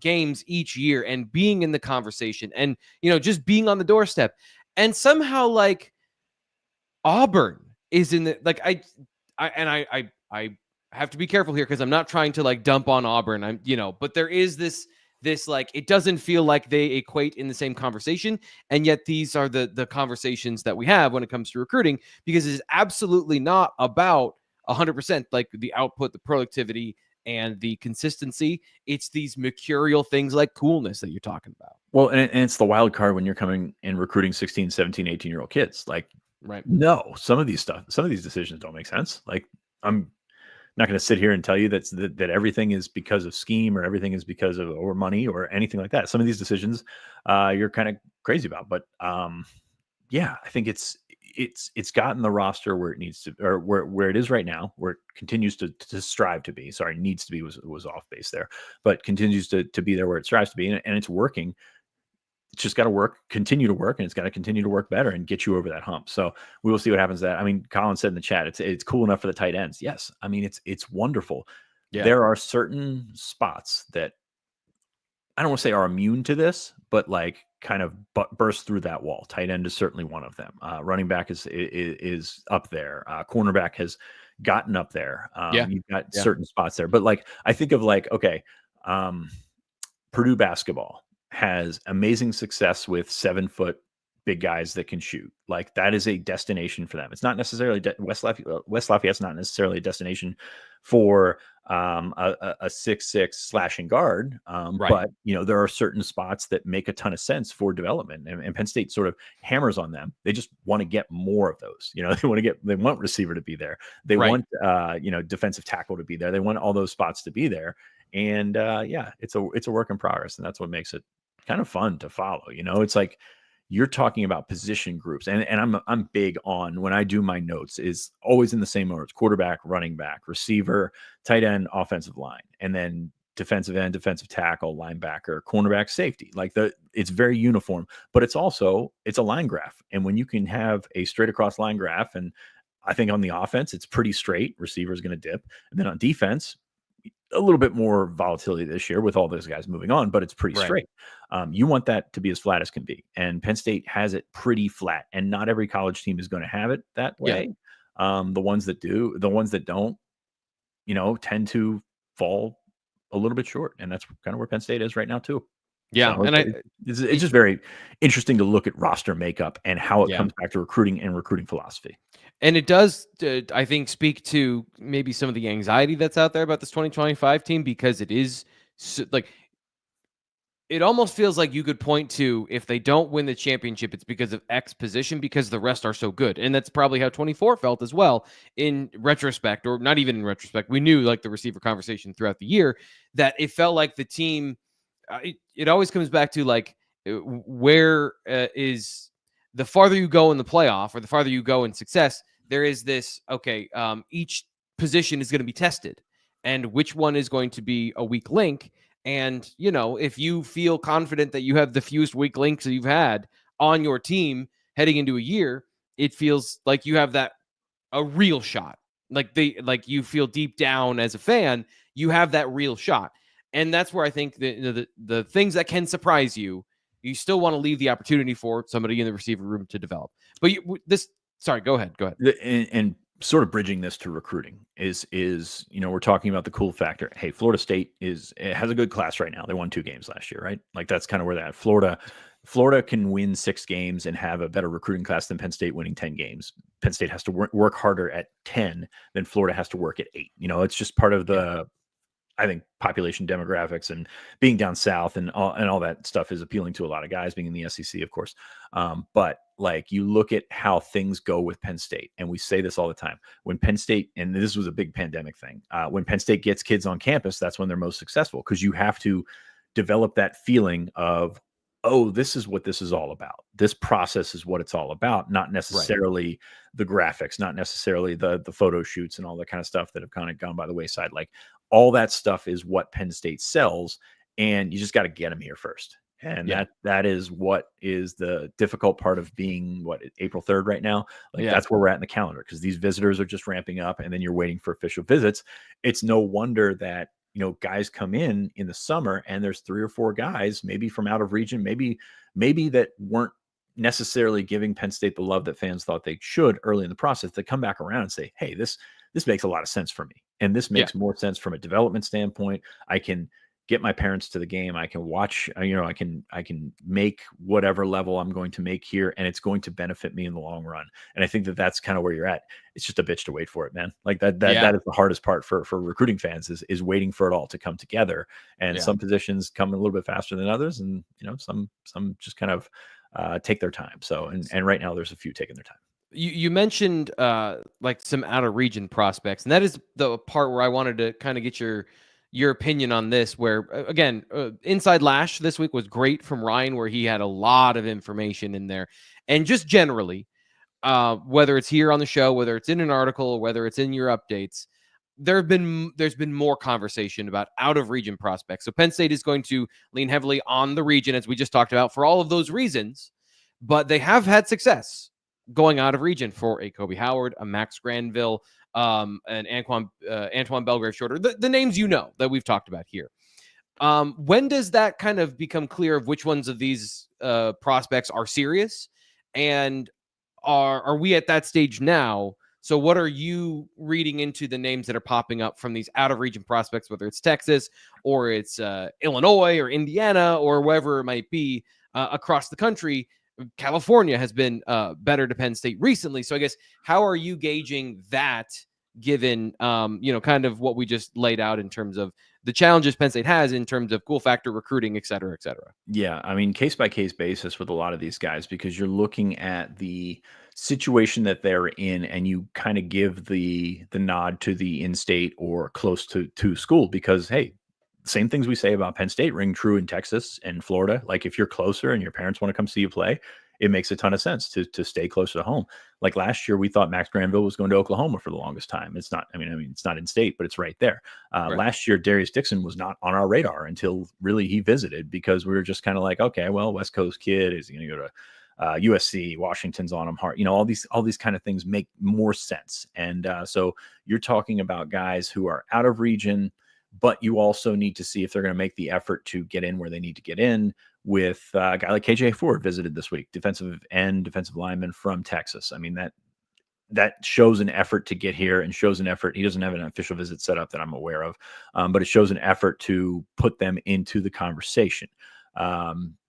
games each year and being in the conversation and, just being on the doorstep. And somehow like Auburn is in the, like, I have to be careful here because I'm not trying to like dump on Auburn. But there is this like, it doesn't feel like they equate in the same conversation. And yet these are the conversations that we have when it comes to recruiting, because it's absolutely not about 100% like the output, the productivity, and the consistency. It's these mercurial things like coolness that you're talking about. Well, and it's the wild card when you're coming and recruiting 16, 17, 18-year-old kids. Like, right. No, some of these decisions don't make sense. Like, I'm not going to sit here and tell you that everything is because of scheme or everything is because of or money or anything like that. Some of these decisions you're kind of crazy about, but I think it's gotten the roster where it needs to, or where it is right now, where it continues to strive to be. Sorry, needs to be was off base there, but continues to be there where it strives to be, and it's working. It's just got to continue to work, and it's got to continue to work better and get you over that hump. So we will see what happens. That, I mean, Colin said in the chat, it's cool enough for the tight ends. Yes. I mean, it's wonderful. Yeah. There are certain spots that I don't want to say are immune to this, but like kind of burst through that wall. Tight end is certainly one of them. Running back is up there. Cornerback has gotten up there. You've got certain spots there, but like, I think of like, okay, Purdue basketball has amazing success with 7-foot big guys that can shoot. Like, that is a destination for them. It's not necessarily West Lafayette's not necessarily a destination for a 6'6" slashing guard. Right. But there are certain spots that make a ton of sense for development, and Penn State sort of hammers on them. They just want to get more of those. They want receiver to be there. They want defensive tackle to be there. They want all those spots to be there. And it's a work in progress, and that's what makes it kind of fun to follow. It's like you're talking about position groups, and I'm big on, when I do my notes, is always in the same order: quarterback, running back, receiver, tight end, offensive line, and then defensive end, defensive tackle, linebacker, cornerback, safety. Like it's very uniform, but it's a line graph. And when you can have a straight across line graph, and I think on the offense, it's pretty straight. Receiver's going to dip. And then on defense, a little bit more volatility this year with all those guys moving on, but it's pretty straight. You want that to be as flat as can be. And Penn State has it pretty flat. And not every college team is going to have it that way. The ones that do, the ones that don't, tend to fall a little bit short. And that's kind of where Penn State is right now too. Yeah. So And it's just very interesting to look at roster makeup and how it comes back to recruiting and recruiting philosophy. And it does, I think, speak to maybe some of the anxiety that's out there about this 2025 team, because it is like, it almost feels like you could point to, if they don't win the championship, it's because of X position, because the rest are so good. And that's probably how 24 felt as well in retrospect, or not even in retrospect. We knew, like, the receiver conversation throughout the year, that it felt like the team, it always comes back to, like, where is the farther you go in the playoff, or the farther you go in success, there is this, each position is going to be tested, and which one is going to be a weak link. And, if you feel confident that you have the fewest weak links that you've had on your team heading into a year, it feels like you have a real shot. Like you feel deep down as a fan, you have that real shot. And that's where I think the things that can surprise you, you still want to leave the opportunity for somebody in the receiver room to develop. But sorry, go ahead. And sort of bridging this to recruiting is we're talking about the cool factor. Hey, Florida State has a good class right now. They won 2 games last year, right? Like, that's kind of where that Florida can win 6 games and have a better recruiting class than Penn State winning 10 games. Penn State has to work harder at 10 than Florida has to work at 8. It's just part of the, I think, population demographics and being down south and all that stuff is appealing to a lot of guys, being in the SEC, of course. But, like, you look at how things go with Penn State, and we say this all the time. When Penn State, and this was a big pandemic thing, when Penn State gets kids on campus, that's when they're most successful, because you have to develop that feeling of, oh, this is what this is all about. This process is what it's all about, not necessarily the graphics, not necessarily the photo shoots and all that kind of stuff that have kind of gone by the wayside. Like, all that stuff is what Penn State sells, and you just got to get them here first. And that is what is the difficult part of being April 3rd right now. Like, that's where we're at in the calendar, because these visitors are just ramping up, and then you're waiting for official visits. It's no wonder that, guys come in the summer, and there's 3 or 4 guys, maybe from out of region, maybe that weren't necessarily giving Penn State the love that fans thought they should early in the process, that come back around and say, hey, this makes a lot of sense for me. And this makes more sense from a development standpoint. I can get my parents to the game. I can watch, I can make whatever level I'm going to make here, and it's going to benefit me in the long run. And I think that that's kind of where you're at. It's just a bitch to wait for it, man. Like, that is the hardest part for recruiting fans is waiting for it all to come together. And some positions come a little bit faster than others, and some just kind of take their time. So, and right now there's a few taking their time. You mentioned like some out of region prospects, and that is the part where I wanted to kind of get your opinion on this, where again, Inside Lash this week was great from Ryan, where he had a lot of information in there. And just generally, whether it's here on the show, whether it's in an article, or whether it's in your updates, there's been more conversation about out of region prospects. So Penn State is going to lean heavily on the region, as we just talked about, for all of those reasons, but they have had success going out of region for a Kobe Howard, a Max Granville, and Antoine Belgrave Shorter, the names that we've talked about here. When does that kind of become clear of which ones of these prospects are serious, and are we at that stage now? So what are you reading into the names that are popping up from these out of region prospects, whether it's Texas or it's Illinois or Indiana or wherever it might be across the country? California has been better to Penn State recently. So I guess, how are you gauging that, given, kind of what we just laid out in terms of the challenges Penn State has in terms of cool factor recruiting, et cetera, et cetera? Yeah. I mean, case by case basis with a lot of these guys, because you're looking at the situation that they're in, and you kind of give the nod to the in-state or close to school, because, hey, same things we say about Penn State ring true in Texas and Florida. Like, if you're closer and your parents want to come see you play, it makes a ton of sense to stay closer to home. Like last year, we thought Max Granville was going to Oklahoma for the longest time. It's not. I mean, it's not in state, but it's right there. Right. Last year, Darius Dixon was not on our radar until really he visited, because we were just kind of like, okay, well, West Coast kid, is he going to go to USC, Washington's on him hard, all these kind of things make more sense. And so you're talking about guys who are out of region, but you also need to see if they're going to make the effort to get in where they need to get in. With a guy like KJ Ford visited this week, defensive lineman from Texas. I mean, that shows an effort to get here and shows an effort. He doesn't have an official visit set up that I'm aware of, but it shows an effort to put them into the conversation.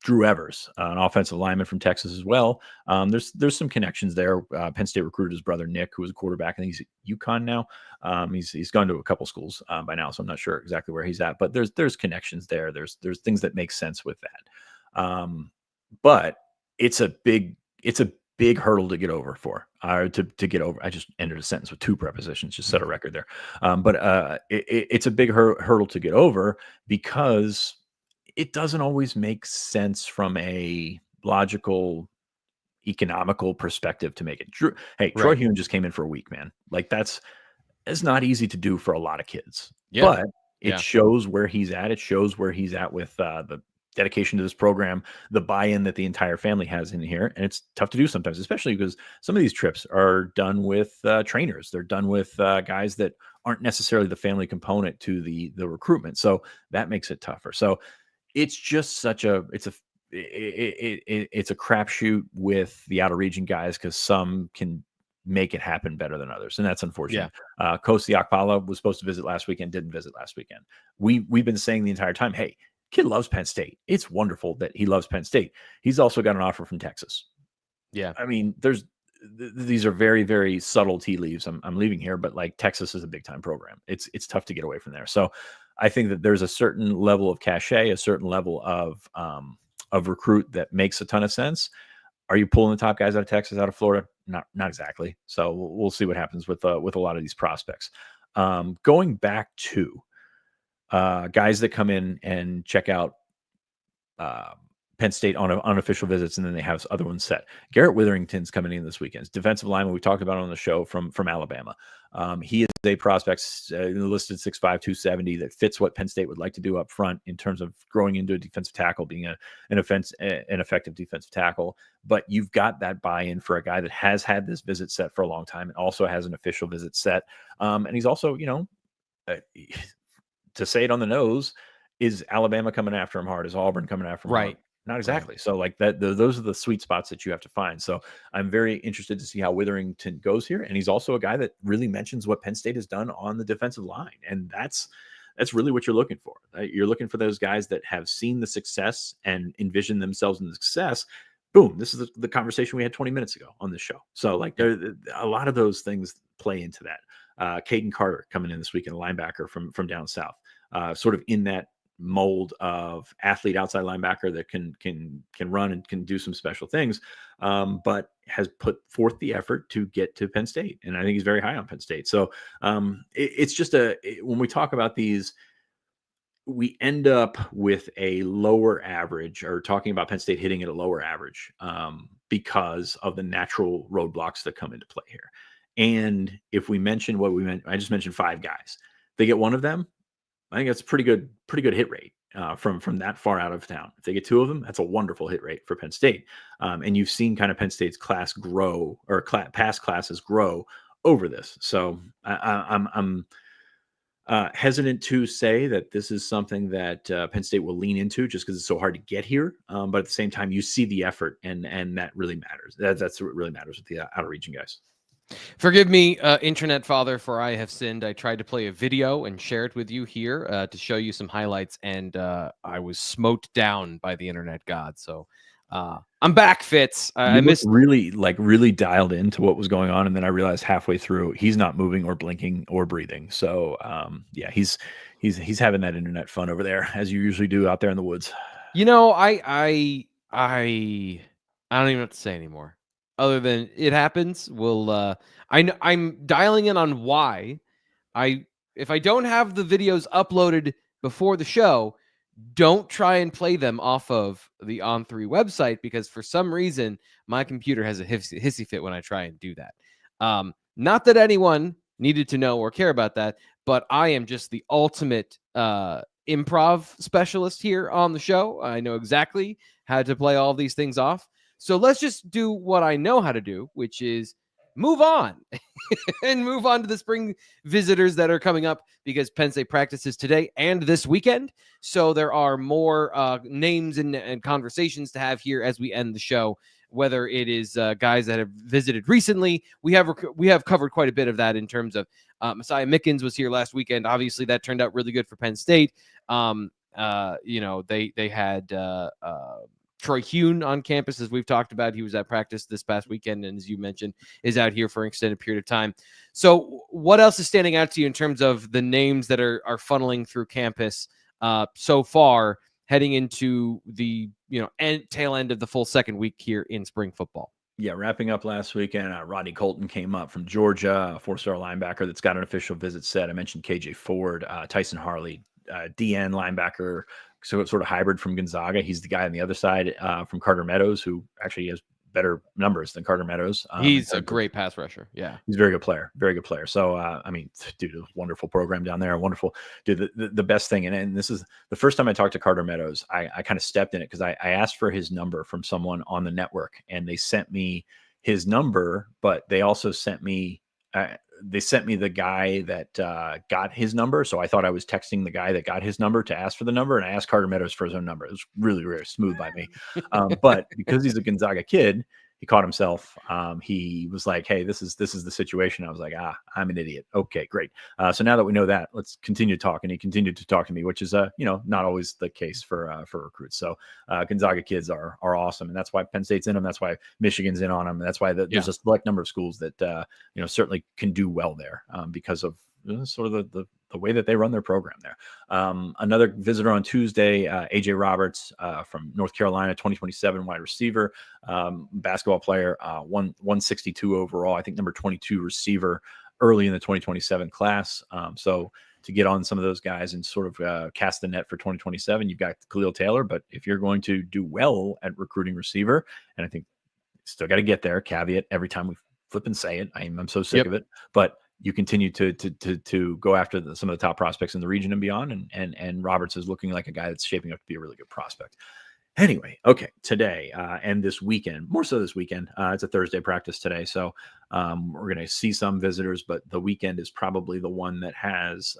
Drew Evers, an offensive lineman from Texas as well. There's some connections there. Penn State recruited his brother Nick, who was a quarterback. I think he's at UConn now. He's gone to a couple schools by now, so I'm not sure exactly where he's at. But there's connections there. There's things that make sense with that. But it's a big hurdle to get over to get over. I just ended a sentence with two prepositions, just set a record there. But it's a big hurdle to get over, because it doesn't always make sense from a logical, economical perspective to make it. Troy Hume just came in for a week, man. Like that's not easy to do for a lot of kids. Yeah. But it shows where he's at. It shows where he's at with the dedication to this program, the buy-in that the entire family has in here. And it's tough to do sometimes, especially because some of these trips are done with trainers. They're done with guys that aren't necessarily the family component to the recruitment. So that makes it tougher. So it's just it's a crapshoot with the out of region guys, because some can make it happen better than others, and that's unfortunate. Kosi Akpala was supposed to visit last weekend, didn't visit last weekend. We've been saying the entire time, hey, kid loves Penn State. It's wonderful that he loves Penn State. He's also got an offer from Texas. Yeah, I mean, these are very, very subtle tea leaves I'm leaving here, but like Texas is a big time program. It's tough to get away from there. So I think that there's a certain level of cachet, a certain level of recruit that makes a ton of sense. Are you pulling the top guys out of Texas, out of Florida? Not exactly. So we'll see what happens with a lot of these prospects. Going back to guys that come in and check out Penn State on unofficial visits, and then they have other ones set. Garrett Witherington's coming in this weekend. Defensive lineman we talked about on the show from Alabama. He is a prospect listed 6'5", 270 that fits what Penn State would like to do up front in terms of growing into a defensive tackle, being an effective defensive tackle. But you've got that buy-in for a guy that has had this visit set for a long time and also has an official visit set. And he's also, to say it on the nose, is Alabama coming after him hard? Is Auburn coming after him hard? Not exactly. Right. So like that, those are the sweet spots that you have to find. So I'm very interested to see how Witherington goes here. And he's also a guy that really mentions what Penn State has done on the defensive line. And that's really what you're looking for. You're looking for those guys that have seen the success and envision themselves in the success. Boom. This is the conversation we had 20 minutes ago on this show. So like a lot of those things play into that. Caden Carter coming in this weekend, a linebacker from down south, sort of in that mold of athlete outside linebacker that can run and can do some special things, but has put forth the effort to get to Penn State. And I think he's very high on Penn State. So it's just when we talk about these, we end up with a lower average, or talking about Penn State hitting at a lower average because of the natural roadblocks that come into play here. And if we mention what we meant, I just mentioned 5 guys. They get one of them, I think that's a pretty good hit rate from that far out of town. If they get 2 of them, that's a wonderful hit rate for Penn State. And you've seen kind of Penn State's class grow, or past classes grow over this. So I'm hesitant to say that this is something that Penn State will lean into just because it's so hard to get here. But at the same time, you see the effort, and that really matters. That's what really matters with the out of region guys. Forgive me, internet father, for I have sinned. I tried to play a video and share it with you here to show you some highlights, and I was smote down by the internet god. So I'm back, Fitz. I missed really dialed into what was going on, and then I realized halfway through he's not moving or blinking or breathing. So he's having that internet fun over there, as you usually do out there in the woods. I don't even know what to say anymore. Other than it happens, I'm dialing in on why. If I don't have the videos uploaded before the show, don't try and play them off of the On3 website, because for some reason my computer has a hissy fit when I try and do that. Not that anyone needed to know or care about that, but I am just the ultimate improv specialist here on the show. I know exactly how to play all these things off. So let's just do what I know how to do, which is move on and move on to the spring visitors that are coming up, because Penn State practices today and this weekend. So there are more names and conversations to have here as we end the show, whether it is guys that have visited recently. We have covered quite a bit of that in terms of Messiah Mickens was here last weekend. Obviously, that turned out really good for Penn State. They had Troy Hune on campus, as we've talked about. He was at practice this past weekend, and as you mentioned, is out here for an extended period of time. So what else is standing out to you in terms of the names that are funneling through campus so far, heading into the tail end of the full second week here in spring football? Yeah, wrapping up last weekend, Rodney Colton came up from Georgia, a four-star linebacker that's got an official visit set. I mentioned KJ Ford, Tyson Harley, DN linebacker, so sort of hybrid from Gonzaga. He's the guy on the other side from Carter Meadows, who actually has better numbers than Carter Meadows. He's a great pass rusher. Yeah, he's a very good player, very good player. So, I mean, dude, a wonderful program down there. Wonderful, dude. The best thing, and this is the first time I talked to Carter Meadows. I kind of stepped in it because I asked for his number from someone on the network, and they sent me his number, but they also sent me the guy that got his number. So I thought I was texting the guy that got his number to ask for the number, and I asked Carter Meadows for his own number. It was really, really smooth by me. But because he's a Gonzaga kid, he caught himself. He was like, "Hey, this is the situation." I was like, I'm an idiot. Okay, great. So now that we know that, let's continue to talk. And he continued to talk to me, which is not always the case for recruits. So Gonzaga kids are awesome, and that's why Penn State's in them. That's why Michigan's in on them. And that's why there's a select number of schools that certainly can do well there because of sort of the way that they run their program there. Another visitor on Tuesday, AJ Roberts from North Carolina, 2027 wide receiver, basketball player, 162 overall. I think number 22 receiver early in the 2027 class. So to get on some of those guys and sort of cast the net for 2027, you've got Khalil Taylor. But if you're going to do well at recruiting receiver, and I think still got to get there, caveat every time we flip and say it, I'm so sick of it, but you continue to go after some of the top prospects in the region and beyond. And Roberts is looking like a guy that's shaping up to be a really good prospect. Anyway, okay, today and this weekend, more so this weekend, it's a Thursday practice today. So we're going to see some visitors, but the weekend is probably the one that has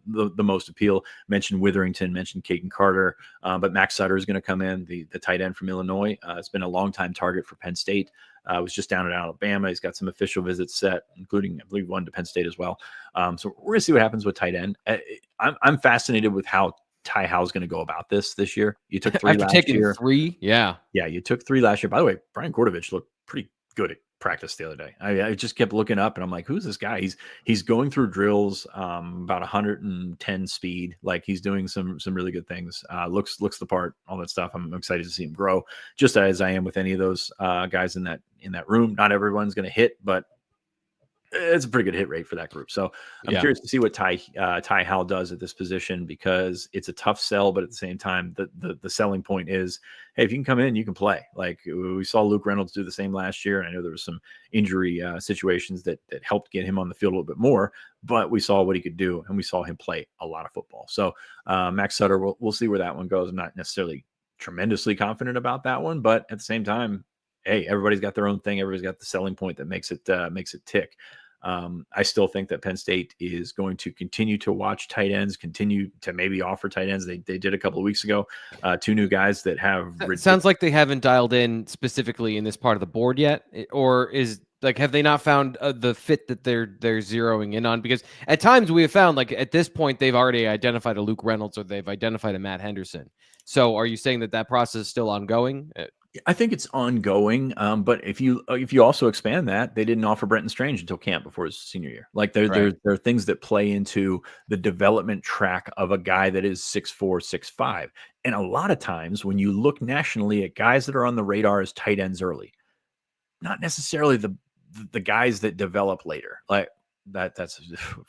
the most appeal. Mentioned Witherington, mentioned Caden Carter, but Max Sutter is going to come in, the tight end from Illinois. It's been a long-time target for Penn State. Was just down in Alabama. He's got some official visits set, including, I believe, one to Penn State as well. So we're going to see what happens with tight end. I'm fascinated with how Ty Howell's going to go about this year. You took 3 last year. 3, yeah, you took 3 last year. By the way, Brian Kordovich looked pretty good at practice the other day. I just kept looking up, and I'm like, who's this guy? He's going through drills about 110 speed. Like, he's doing some really good things. Looks the part, all that stuff. I'm excited to see him grow, just as I am with any of those guys in that room. Not everyone's going to hit, but it's a pretty good hit rate for that group. So I'm curious to see what Ty Howell does at this position, because it's a tough sell, but at the same time, the selling point is, hey, if you can come in, you can play. Like, we saw Luke Reynolds do the same last year, and I know there was some injury situations that helped get him on the field a little bit more, but we saw what he could do, and we saw him play a lot of football. So Max Sutter, we'll see where that one goes. I'm not necessarily tremendously confident about that one, but at the same time, hey, everybody's got their own thing. Everybody's got the selling point that makes it tick. I still think that Penn State is going to continue to watch tight ends, continue to maybe offer tight ends. They did a couple of weeks ago, 2 new guys that have. It sounds like they haven't dialed in specifically in this part of the board yet, or have they not found the fit that they're zeroing in on? Because at times we have found, like, at this point, they've already identified a Luke Reynolds or they've identified a Matt Henderson. So are you saying that process is still ongoing? I think it's ongoing, but if you also expand that, they didn't offer Brenton Strange until camp before his senior year. Like, there are things that play into the development track of a guy that is 6'4", 6'5". And a lot of times when you look nationally at guys that are on the radar as tight ends early, not necessarily the guys that develop later. Like, that's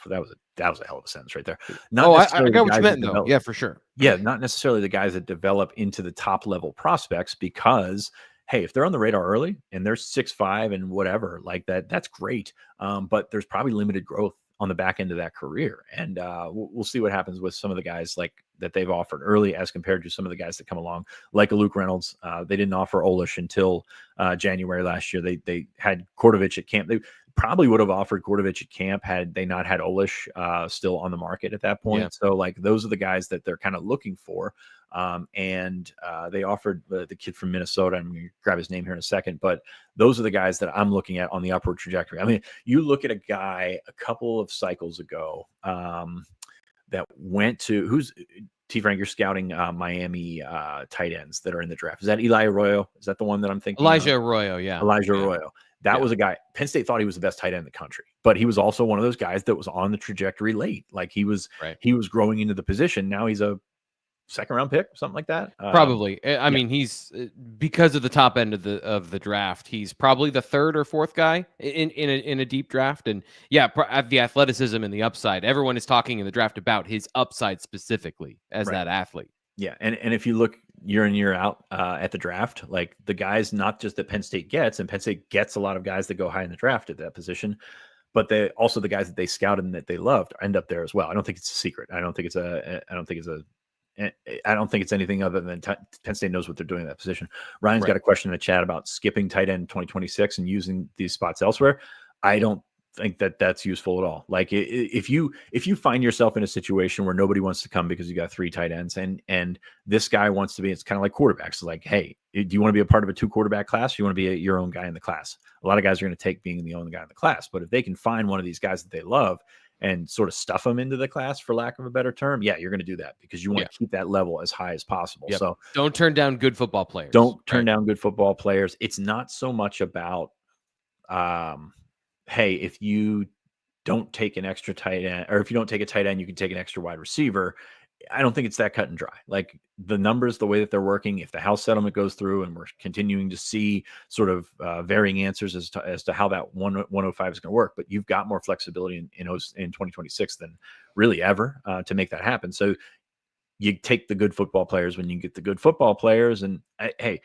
that was a hell of a sentence right there. I Necessarily got the what you guys meant that though. develop, Yeah, for sure. yeah, not necessarily the guys that develop into the top level prospects, because hey, if they're on the radar early and they're 6'5" and whatever like that, that's great. But there's probably limited growth on the back end of that career, and we'll see what happens with some of the guys like that they've offered early as compared to some of the guys that come along, like a Luke Reynolds. They didn't offer Olish until January last year. They had Kordovich at camp. They probably would have offered Kordovich at camp had they not had Olish still on the market at that point. Yeah. So like those are the guys that they're kind of looking for. And they offered the kid from Minnesota. I'm going to grab his name here in a second, but those are the guys that I'm looking at on the upward trajectory. I mean, you look at a guy a couple of cycles ago that went to who's T. Frank, you're scouting Miami tight ends that are in the draft. Is that Eli Arroyo? Is that the one that I'm thinking? Elijah Arroyo, yeah. Elijah Arroyo. That was a guy. Penn State thought he was the best tight end in the country, but he was also one of those guys that was on the trajectory late. Like he was growing into the position. Now he's a second round pick, something like that. Probably. I mean, he's because of the top end of the draft. He's probably the third or fourth guy in a deep draft. And yeah, the athleticism and the upside. Everyone is talking in the draft about his upside specifically as that athlete. Yeah, and if you look year in year out at the draft, like the guys not just that Penn State gets, and Penn State gets a lot of guys that go high in the draft at that position, but they also the guys that they scouted and that they loved end up there as well. I don't think it's a secret. I don't think it's anything other than Penn State knows what they're doing in that position. Ryan's got a question in the chat about skipping tight end 2026 and using these spots elsewhere. I don't think that that's useful at all. Like if you find yourself in a situation where nobody wants to come because you got 3 tight ends and this guy wants to be, it's kind of like quarterbacks. It's like, hey, do you want to be a part of a 2 quarterback class? Or you want to be your own guy in the class? A lot of guys are going to take being the only guy in the class, but if they can find one of these guys that they love and sort of stuff them into the class, for lack of a better term, yeah, you're going to do that because you want to keep that level as high as possible. So don't turn down good football players. Don't turn down good football players. It's not so much about, hey, if you don't take an extra tight end, or if you don't take a tight end, you can take an extra wide receiver. I don't think it's that cut and dry. Like the numbers, the way that they're working, if the House settlement goes through and we're continuing to see sort of varying answers as to how that 105 is going to work, but you've got more flexibility in 2026 than really ever to make that happen. So you take the good football players when you get the good football players. And hey,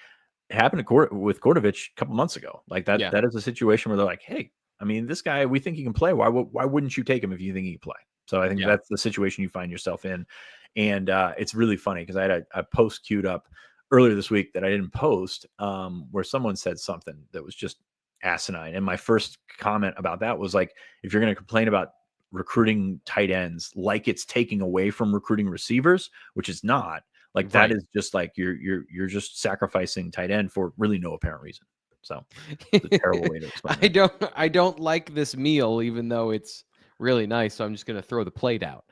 it happened with Kordovich a couple months ago. Like that, that is a situation where they're like, hey, I mean, this guy, we think he can play. Why wouldn't you take him if you think he can play? So I think that's the situation you find yourself in. And it's really funny because I had a post queued up earlier this week that I didn't post where someone said something that was just asinine. And my first comment about that was like, if you're going to complain about recruiting tight ends, like it's taking away from recruiting receivers, which is not, like that is just like you're just sacrificing tight end for really no apparent reason. So it's a terrible way to explain it. I don't like this meal, even though it's really nice. So I'm just going to throw the plate out.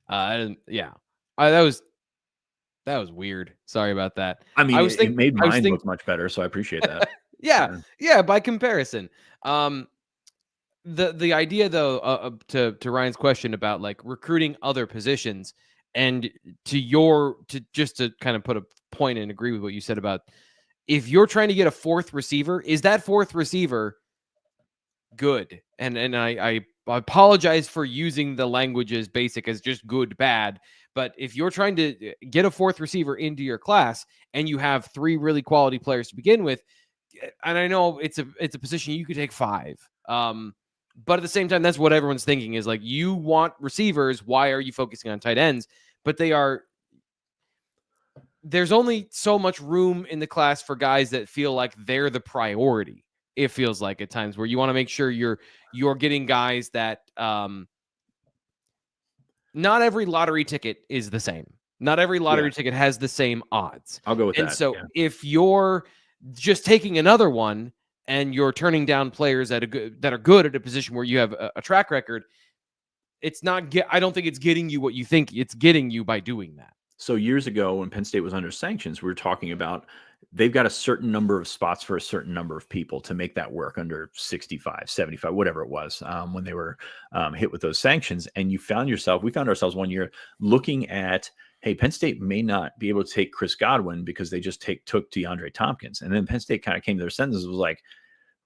That was weird. Sorry about that. I mean, it made mine look much better, so I appreciate that. yeah. By comparison, the idea though, to Ryan's question about like recruiting other positions, and just to kind of put a point and agree with what you said about if you're trying to get a 4th receiver, is that 4th receiver good? And I apologize for using the language as basic as just good, bad. But if you're trying to get a 4th receiver into your class and you have 3 really quality players to begin with, and I know it's a position you could take 5. But at the same time, that's what everyone's thinking is like, you want receivers. Why are you focusing on tight ends? But there's only so much room in the class for guys that feel like they're the priority. It feels like at times where you want to make sure you're getting guys that not every lottery ticket is the same. Not every lottery ticket has the same odds. I'll go with that. And so if you're just taking another one and you're turning down players that are good at a position where you have a track record, I don't think it's getting you what you think it's getting you by doing that. So years ago when Penn State was under sanctions, we were talking about they've got a certain number of spots for a certain number of people to make that work under 65, 75, whatever it was when they were hit with those sanctions. And we found ourselves one year looking at, hey, Penn State may not be able to take Chris Godwin because they just took DeAndre Tompkins. And then Penn State kind of came to their senses, was like,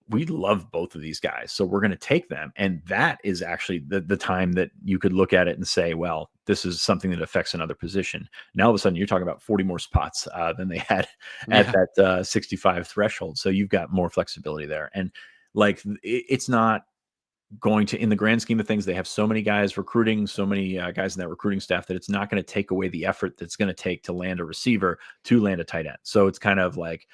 we love both of these guys, so we're going to take them. And that is actually the time that you could look at it and say, well, this is something that affects another position. Now, all of a sudden, you're talking about 40 more spots than they had at that 65 threshold. So you've got more flexibility there. And like, it's not going to, in the grand scheme of things, they have so many guys recruiting, so many guys in that recruiting staff, that it's not going to take away the effort that's going to take to land a receiver, to land a tight end. So it's kind of like,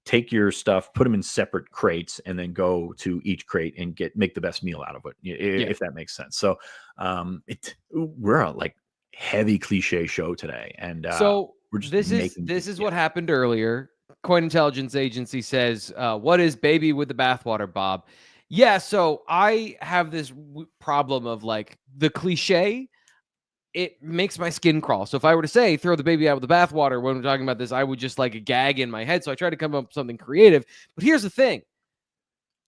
take your stuff, put them in separate crates, and then go to each crate and make the best meal out of it, if that makes sense. So we're a like heavy cliche show today, and so we're just this is what happened earlier. Coin Intelligence Agency says, "What is baby with the bathwater, Bob?" Yeah, so I have this problem of like the cliche. It makes my skin crawl. So if I were to say throw the baby out with the bathwater when we're talking about this, I would just like a gag in my head. So I try to come up with something creative. But here's the thing.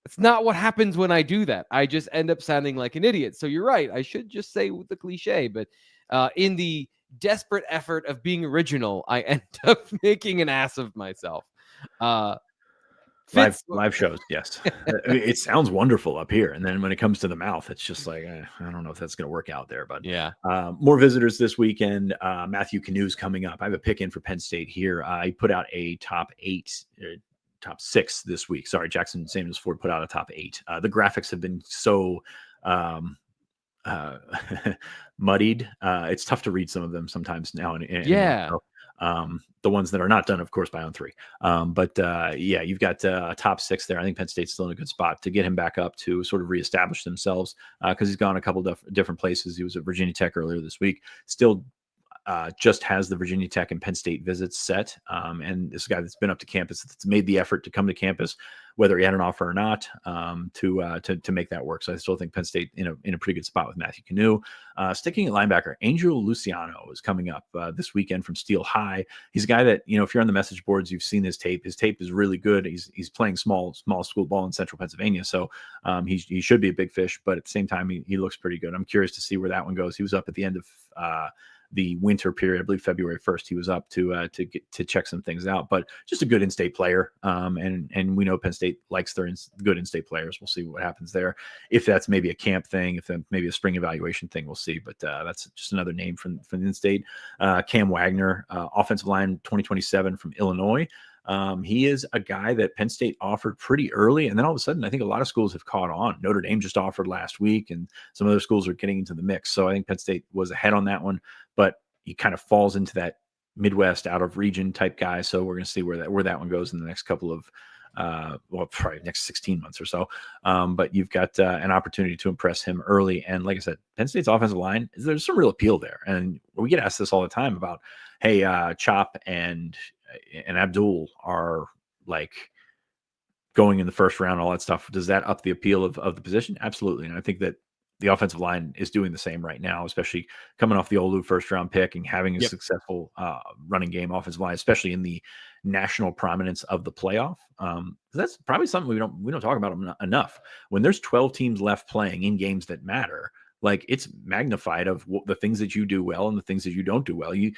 It's not what happens when I do that. I just end up sounding like an idiot. So you're right. I should just say the cliche. But in the desperate effort of being original, I end up making an ass of myself. Live shows, yes. It sounds wonderful up here, and then when it comes to the mouth, it's just like I don't know if that's going to work out there. But yeah, more visitors this weekend. Matthew Canu's coming up. I have a pick in for Penn State here. He put out a top 6 this week. Sorry, Jackson Samuels Ford put out a top 8. The graphics have been so muddied. It's tough to read some of them sometimes now. The ones that are not done, of course, by On3. But you've got a top 6 there. I think Penn State's still in a good spot to get him back up to sort of reestablish themselves, because he's gone a couple different places. He was at Virginia Tech earlier this week. Still just has the Virginia Tech and Penn State visits set. And this guy that's been up to campus, that's made the effort to come to campus, whether he had an offer or not, to make that work. So I still think Penn State in a pretty good spot with Matthew Canu. Sticking at linebacker, Angel Luciano is coming up this weekend from Steel High. He's a guy that, if you're on the message boards, you've seen his tape. His tape is really good. He's playing small school ball in Central Pennsylvania, so he should be a big fish. But at the same time, he looks pretty good. I'm curious to see where that one goes. He was up at the end of the winter period, I believe February 1st, he was up to check some things out, but just a good in-state player. And we know Penn State likes their good in-state players. We'll see what happens there. If that's maybe a camp thing, if that's maybe a spring evaluation thing, we'll see. But that's just another name from the in-state. Cam Wagner, offensive line 2027 from Illinois. He is a guy that Penn State offered pretty early, and then all of a sudden, I think a lot of schools have caught on. Notre Dame just offered last week, and some other schools are getting into the mix. So I think Penn State was ahead on that one, but he kind of falls into that Midwest out of region type guy. So we're going to see where that one goes in the next couple of probably next 16 months or so. But you've got an opportunity to impress him early. And like I said, Penn State's offensive line, there's some real appeal there. And we get asked this all the time about, hey, Chop and Abdul are like going in the first round, all that stuff. Does that up the appeal of the position? Absolutely. And I think that the offensive line is doing the same right now, especially coming off the Olu first round pick and having a successful running game offensive line, especially in the national prominence of the playoff. That's probably something we don't talk about enough. When there's 12 teams left playing in games that matter, like it's magnified of the things that you do well and the things that you don't do well. You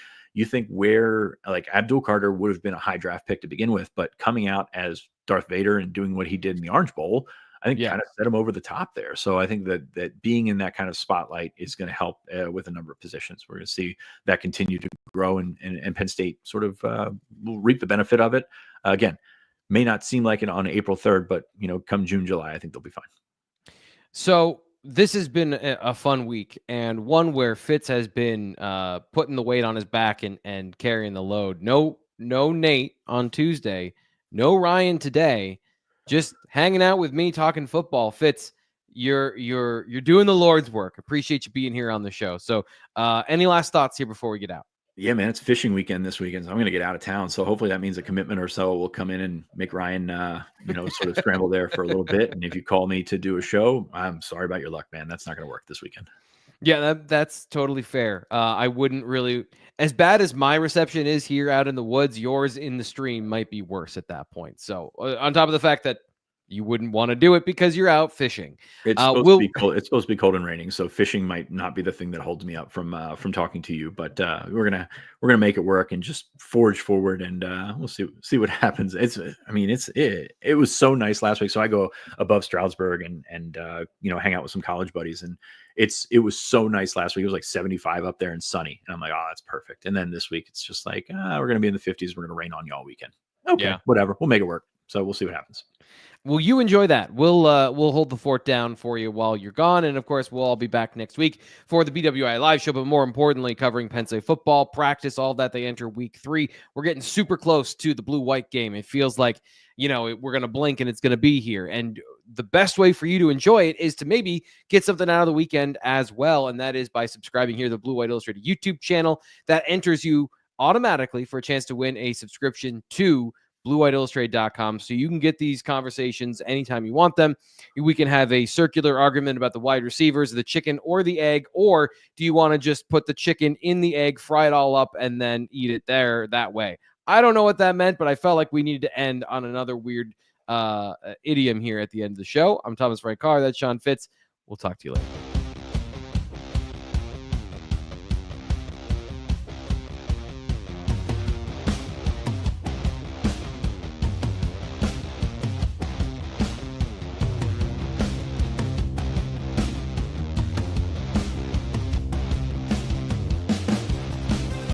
think where like Abdul Carter would have been a high draft pick to begin with, but coming out as Darth Vader and doing what he did in the Orange Bowl, I think kind of set him over the top there. So I think that being in that kind of spotlight is going to help with a number of positions. We're going to see that continue to grow, and Penn State sort of will reap the benefit of it. Again, may not seem like it on April 3rd, but come June, July, I think they'll be fine. So this has been a fun week, and one where Fitz has been putting the weight on his back and carrying the load. No Nate on Tuesday, no Ryan today. Just hanging out with me talking football. Fitz, you're doing the Lord's work. Appreciate you being here on the show. So any last thoughts here before we get out? Yeah, man, it's fishing weekend this weekend, so I'm going to get out of town. So hopefully that means a commitment or so will come in and make Ryan, sort of scramble there for a little bit. And if you call me to do a show, I'm sorry about your luck, man. That's not going to work this weekend. Yeah, that's totally fair. I wouldn't really, as bad as my reception is here out in the woods, yours in the stream might be worse at that point. So on top of the fact that You wouldn't want to do it because you're out fishing. It's supposed to be cold. It's supposed to be cold and raining, so fishing might not be the thing that holds me up from talking to you. But we're gonna make it work and just forge forward, and we'll see what happens. It was so nice last week. So I go above Stroudsburg and hang out with some college buddies, and it was so nice last week. It was like 75 up there and sunny, and I'm like, oh, that's perfect. And then this week it's just like we're gonna be in the 50s. We're gonna rain on you all weekend. Okay, yeah. Whatever. We'll make it work. So we'll see what happens. Well, you enjoy that. We'll hold the fort down for you while you're gone. And, of course, we'll all be back next week for the BWI Live Show, but more importantly, covering Penn State football, practice, all that. They enter week 3. We're getting super close to the blue-white game. It feels like, we're going to blink and it's going to be here. And the best way for you to enjoy it is to maybe get something out of the weekend as well, and that is by subscribing here to the Blue White Illustrated YouTube channel. That enters you automatically for a chance to win a subscription to BlueWhiteIllustrated.com, so you can get these conversations anytime you want them. We can have a circular argument about the wide receivers, the chicken or the egg, or do you want to just put the chicken in the egg, fry it all up, and then eat it there that way? I don't know what that meant, but I felt like we needed to end on another weird idiom here at the end of the show. I'm Thomas Frank Carr. That's Sean Fitz. We'll talk to you later.